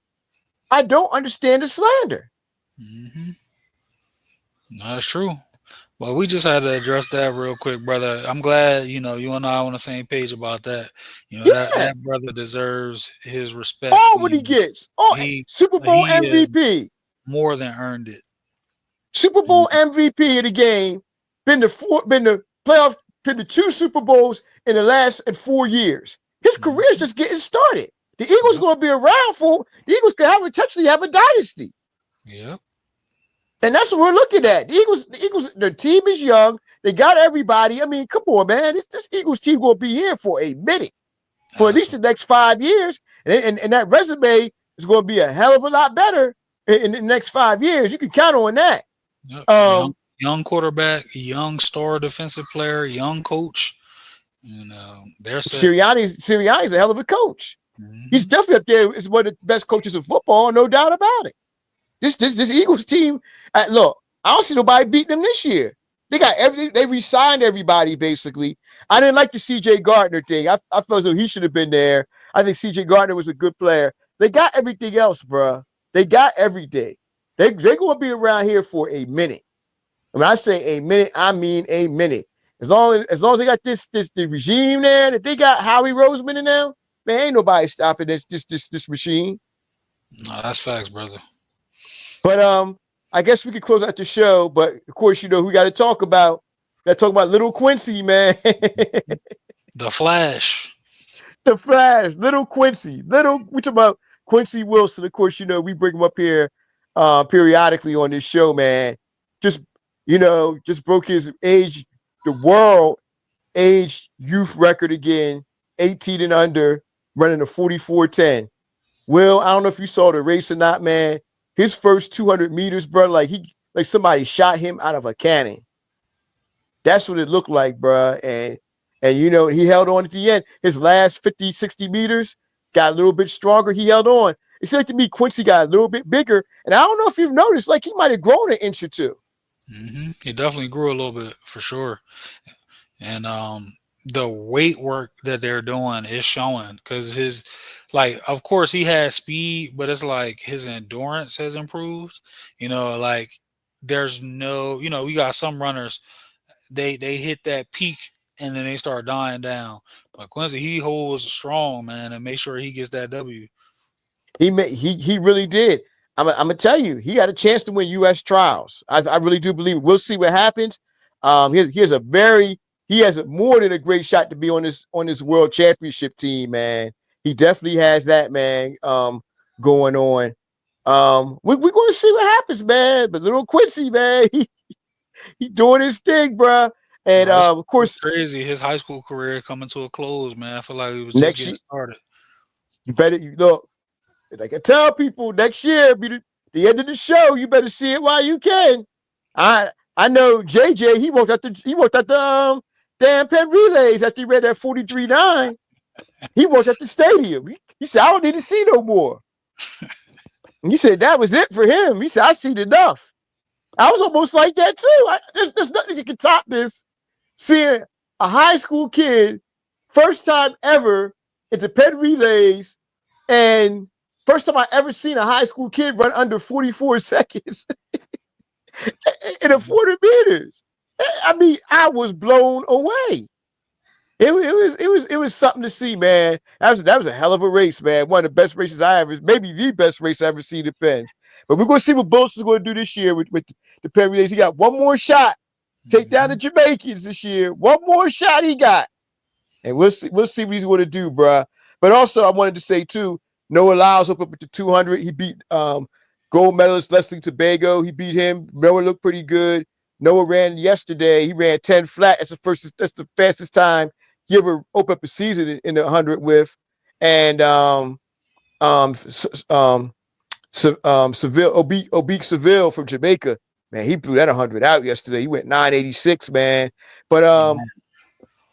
I don't understand the slander. Hmm. That's true. Well, we just had to address that real quick, brother. I'm glad you and I are on the same page about that. That Yeah, brother deserves his respect. all what he gets. Oh, He Super Bowl he has MVP. more than earned it. Super Bowl MVP of the game. Been the playoff, been to 2 Super Bowls in the last 4 years. His career is Mhm. just getting started. The Eagles Yep. going to be around for. The Eagles could have a dynasty, Yep. and that's what we're looking at. The Eagles, their team is young. They got everybody. I mean, come on, man. This Eagles team going to be here for a minute, for at least the Absolutely. next 5 years, and that resume is going to be a hell of a lot better in the next 5 years. You can count on that. Yep. Young Um, young quarterback, young star defensive player, young coach. They're set. Sirianni's a hell of a coach. He's Hmm. definitely up there as one of the best coaches of football, no doubt about it. This Eagles team, look, I don't see nobody beating them this year. They got everything. They re-signed everybody basically. I didn't like the C.J. Gardner thing. I felt as though he should have been there. I think C.J. Gardner was a good player. They got everything else, bro. They got everything. They're going to be around here for a minute. When I say a minute, I mean a minute. As long as they got this the regime there, that they got Howie Roseman in now, man, ain't nobody stopping this machine. No, that's facts, brother. But I guess we could close out the show. But of course, we got to talk about little Quincy, man. The Flash. The Flash, little Quincy, we talk about Quincy Wilson. Of course, we bring him up here periodically on this show, man. Just just broke his the world age youth record again, 18 and under, running a 44:10. Will, I don't know if you saw the race or not, man. His first 200 meters, bro, like somebody shot him out of a cannon. That's what it looked like, bro. And he held on at the end. His last 50, 60 meters got a little bit stronger. He held on. It said to me, Quincy got a little bit bigger. And I don't know if you've noticed, like he might have grown an inch or two. He definitely grew a little bit for sure. And the weight work that they're doing is showing because of course he has speed, but it's like his endurance has improved. Like there's no, we got some runners, they hit that peak and then they start dying down. But Quincy, he holds strong, man, and make sure he gets that W. He really did. I'm gonna tell you, he had a chance to win U.S. trials. I really do believe it. We'll see what happens. He has more than a great shot to be on this world championship team, man. He definitely has that, man. Going on. We're going to see what happens, man. But little Quincy, man, he doing his thing, bro. And No, of it's course, crazy. His high school career coming to a close, man. I feel like he was just next getting year, started. you better look. Like I tell people, next year be the end of the show. You better see it while you can. I know JJ. He worked at the damn Penn relays after he read that 43-9. He worked at the stadium. He said, I don't need to see no more. And he said that was it for him. He said, I seen enough. I was almost like that too. There's nothing that can top this. Seeing a high school kid, first time ever into Penn relays, and first time I ever seen a high school kid run under 44 seconds in a 40 meters. I mean, I was blown away. It was something to see, man. That was a hell of a race, man. One of the best races maybe the best race I ever seen at Penn's. But we're gonna see what Bulls is gonna do this year with the Penn relays. He got one more shot. Take down the Hmm. Jamaicans this year. One more shot he got. And we'll see what he's going to do, bruh. But also, I wanted to say too, Noah Lyles opened up with the 200. He beat Gold medalist Leslie Tobago, he beat him. Noah looked pretty good. Noah ran yesterday. He ran 10 flat. That's the fastest time he ever opened up a season in the 100 with. And um, um, Seville, Obique Seville from Jamaica, man, he blew that 100 out yesterday. He went 986, man. But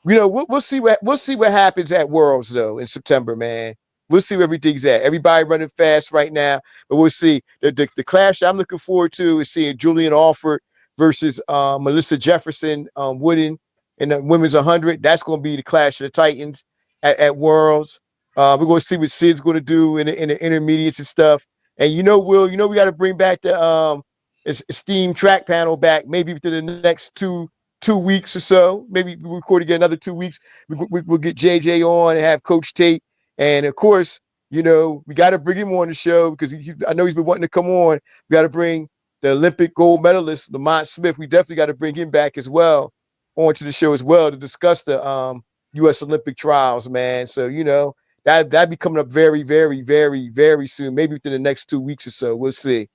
we'll see what happens at Worlds though in September, man. We'll see where everything's at. Everybody running fast right now, but we'll see. The clash I'm looking forward to is seeing Julian Alford versus Melissa Jefferson Wooden in the women's 100. That's going to be the clash of the Titans at Worlds. We're going to see what Sid's going to do in the intermediates and stuff. And Will, we got to bring back the esteemed track panel back maybe within the next two weeks or so. Maybe we record again another 2 weeks. We'll get JJ on and have Coach Tate. And of course, we got to bring him on the show because I know he's been wanting to come on. We got to bring the Olympic gold medalist, Lamont Smith. We definitely got to bring him back as well onto the show as well to discuss the U.S. Olympic trials, man. So, that'd be coming up very, very, very, very soon, maybe within the next 2 weeks or so. We'll see.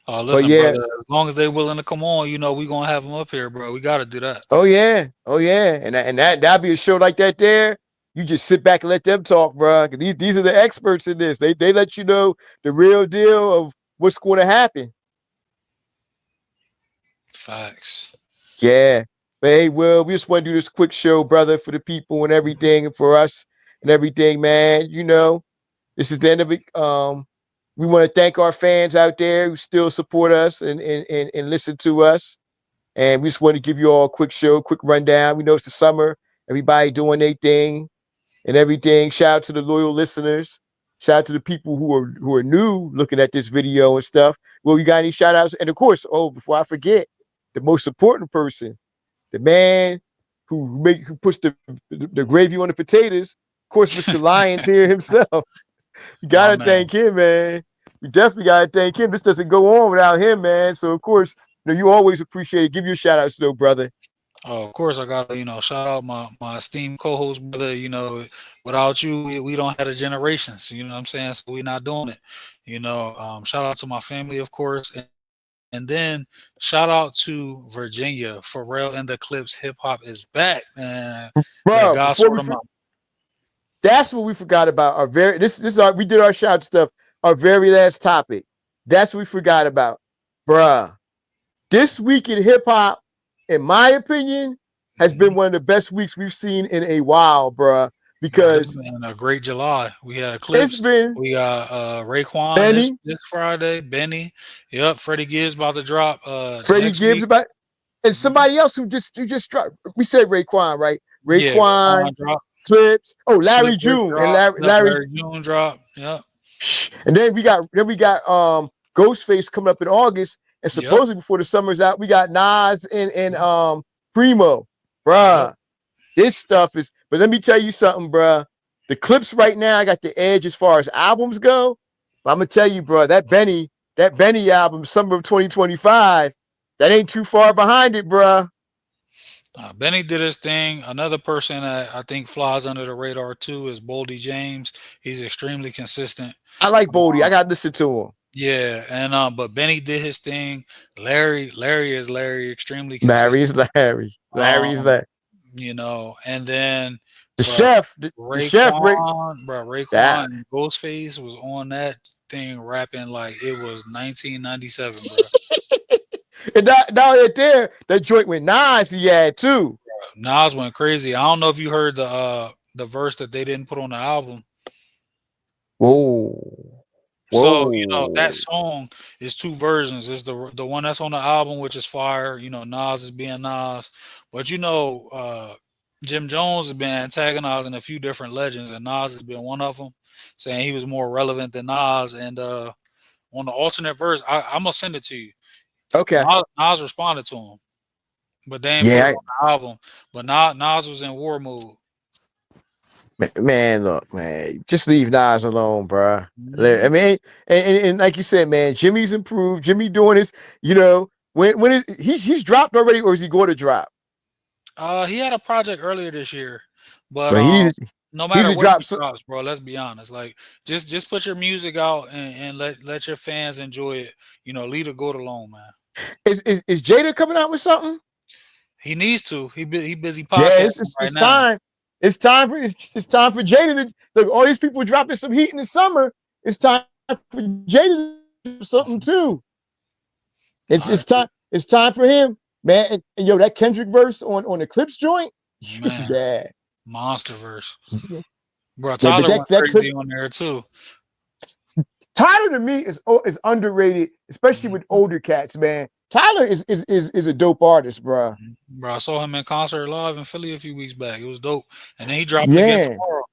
But Listen, yeah. brother, as long as they're willing to come on, we gonna have them up here, bro. We gotta do that. Oh yeah, and that'd be a show like that. There, you just sit back and let them talk, bro. These are the experts in this. They let you know the real deal of what's going to happen. Facts. Yeah, but hey, Will, we just want to do this quick show, brother, for the people and everything, and for us and everything, man. This is the end of it. We want to thank our fans out there who still support us and listen to us. And we just want to give you all a quick show, quick rundown. We know it's the summer, everybody doing their thing and everything. Shout out to the loyal listeners. Shout out to the people who are new looking at this video and stuff. Well, you got any shout outs? And of course, before I forget, the most important person, the man who puts the gravy on the potatoes, of course, Mr. Lyons here himself. You gotta thank him, man. We definitely gotta thank him. This doesn't go on without him, man. So of course, you always appreciate it. Give you a shout out, still, brother. Oh, of course, I gotta shout out my esteemed co-host, brother. Without you, we don't have the generations. You know what I'm saying? So we're not doing it. Shout out to my family, of course, and then shout out to Virginia. Pharrell and the Clipse hip hop is back, man. Bro, God sort them out. That's what we forgot about. We did our shout stuff. Our very last topic. That's what we forgot about, bruh. This week in hip hop, in my opinion, has been one of the best weeks we've seen in a while, bruh. Because it's been a great July. We had Clipse. We got Raekwon this Friday. Benny. Yep. Freddie Gibbs about to drop. Freddie Gibbs about, and somebody else who just dropped. We said Raekwon, right? Raekwon Clipse. Oh, Larry June and Larry June drop. Yep. And then we got Ghostface coming up in August. And supposedly before the summer's out, we got Nas and Primo. Bruh. This stuff is, but let me tell you something, bruh. The Clipse right now, I got the edge as far as albums go. But I'm gonna tell you, bruh, that Benny album, summer of 2025, that ain't too far behind it, bruh. Benny did his thing. Another person that I think flies under the radar too is Boldy James. He's extremely consistent. I like Boldy. I got to listen to him. Yeah, and but Benny did his thing. Larry is Larry, extremely consistent. Larry is Larry. And then the chef, Raekwon and Ghostface was on that thing rapping like it was 1997, bro. And now that that joint with Nas he had too. Nas went crazy. I don't know if you heard the verse that they didn't put on the album. Whoa. So that song is two versions. It's the one that's on the album, which is fire. Nas is being Nas, but Jim Jones has been antagonizing a few different legends, and Nas has been one of them, saying he was more relevant than Nas. And on the alternate verse, I'm gonna send it to you. Okay. Nas responded to him, but they ain't put it on the album. But Nas was in war mode. Man, look, man, just leave Nas alone, bro. I mean, and like you said, man, Jimmy's improved. Jimmy doing this, when he's dropped already, or is he going to drop? He had a project earlier this year, but No He matter just what he dropped. drops, bro. Let's be honest. Like, just put your music out and let your fans enjoy it. Leave the goat alone, man. Is Jada coming out with something? He needs to. He busy Yeah, podcasting right it's now. time. It's time for Jada to look. All these people dropping some heat in the summer. It's time for Jada to do something too. It's I time. agree. It's time for him, man. And yo, that Kendrick verse on the Clipse joint, Man, yeah, monster verse, bro. yeah. But Tyler went that clip, crazy on there too. Tyler to me is underrated, especially with Mhm. older cats, man. Tyler is a dope artist, bro. Bro, I saw him in concert live in Philly a few weeks back. It was dope, and then he dropping again Yeah, tomorrow.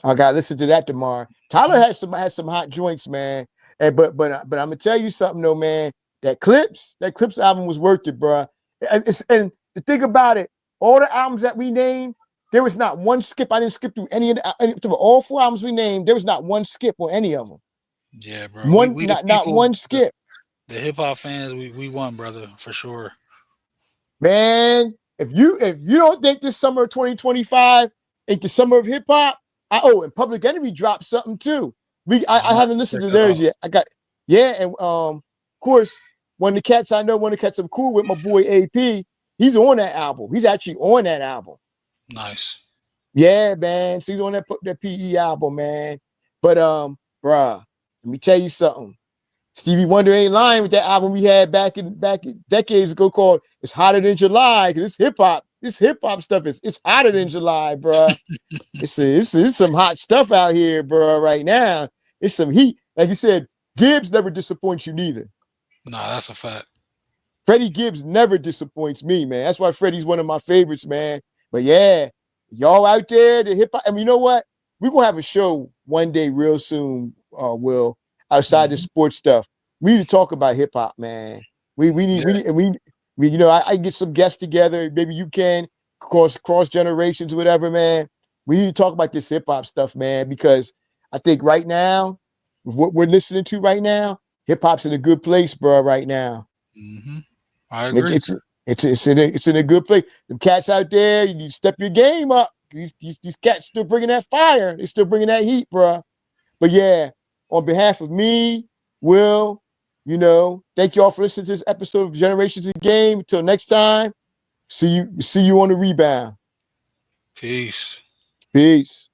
I gotta listen to that tomorrow. Tyler has some hot joints, man. And but I'm gonna tell you something though, man. That Clipse album was worth it, bro. And the thing about it, all the albums that we named, there was not one skip. I didn't skip through any of all 4 albums we named. There was not one skip on any of them. Yeah, bro. One, We the not people, one skip, the hip hop fans. We won, brother, for sure. man. If you don't think this summer of 2025 ain't the summer of hip hop, and Public Enemy dropped something too. I haven't listened Check to that theirs out. yet. And of course, one of the cats I know, one of the cats I'm cool with, my boy AP, he's on that album. He's actually on that album. Nice. Yeah, man. So he's on that PE album, man. But bruh, let me tell you something. Stevie Wonder ain't lying with that album we had back in decades ago called "It's Hotter Than July." Cause it's hip hop. This hip hop stuff it's hotter than July, bruh. It's some hot stuff out here, bro. Right now, it's some heat. Like you said, Gibbs never disappoints you neither. Nah, that's a fact. Freddie Gibbs never disappoints me, man. That's why Freddie's one of my favorites, man. But yeah, y'all out there, the hip hop. I mean, you know what? We're gonna have a show one day, real soon. Will outside the Mhm. sports stuff. We need to talk about hip hop, man. Yeah, We need and we I get some guests together. Maybe you can cross generations, whatever, man. We need to talk about this hip hop stuff, man, because I think right now, what we're listening to right now, hip hop's in a good place, bro. Right now. hmm I It's agree. it's it's in a good place. The cats out there, you step your game up. These cats still bringing that fire. They still bringing that heat, bro. But yeah, on behalf of me, Will, thank you all for listening to this episode of Generations of Game. Until next time, see you on the rebound. Peace. Peace.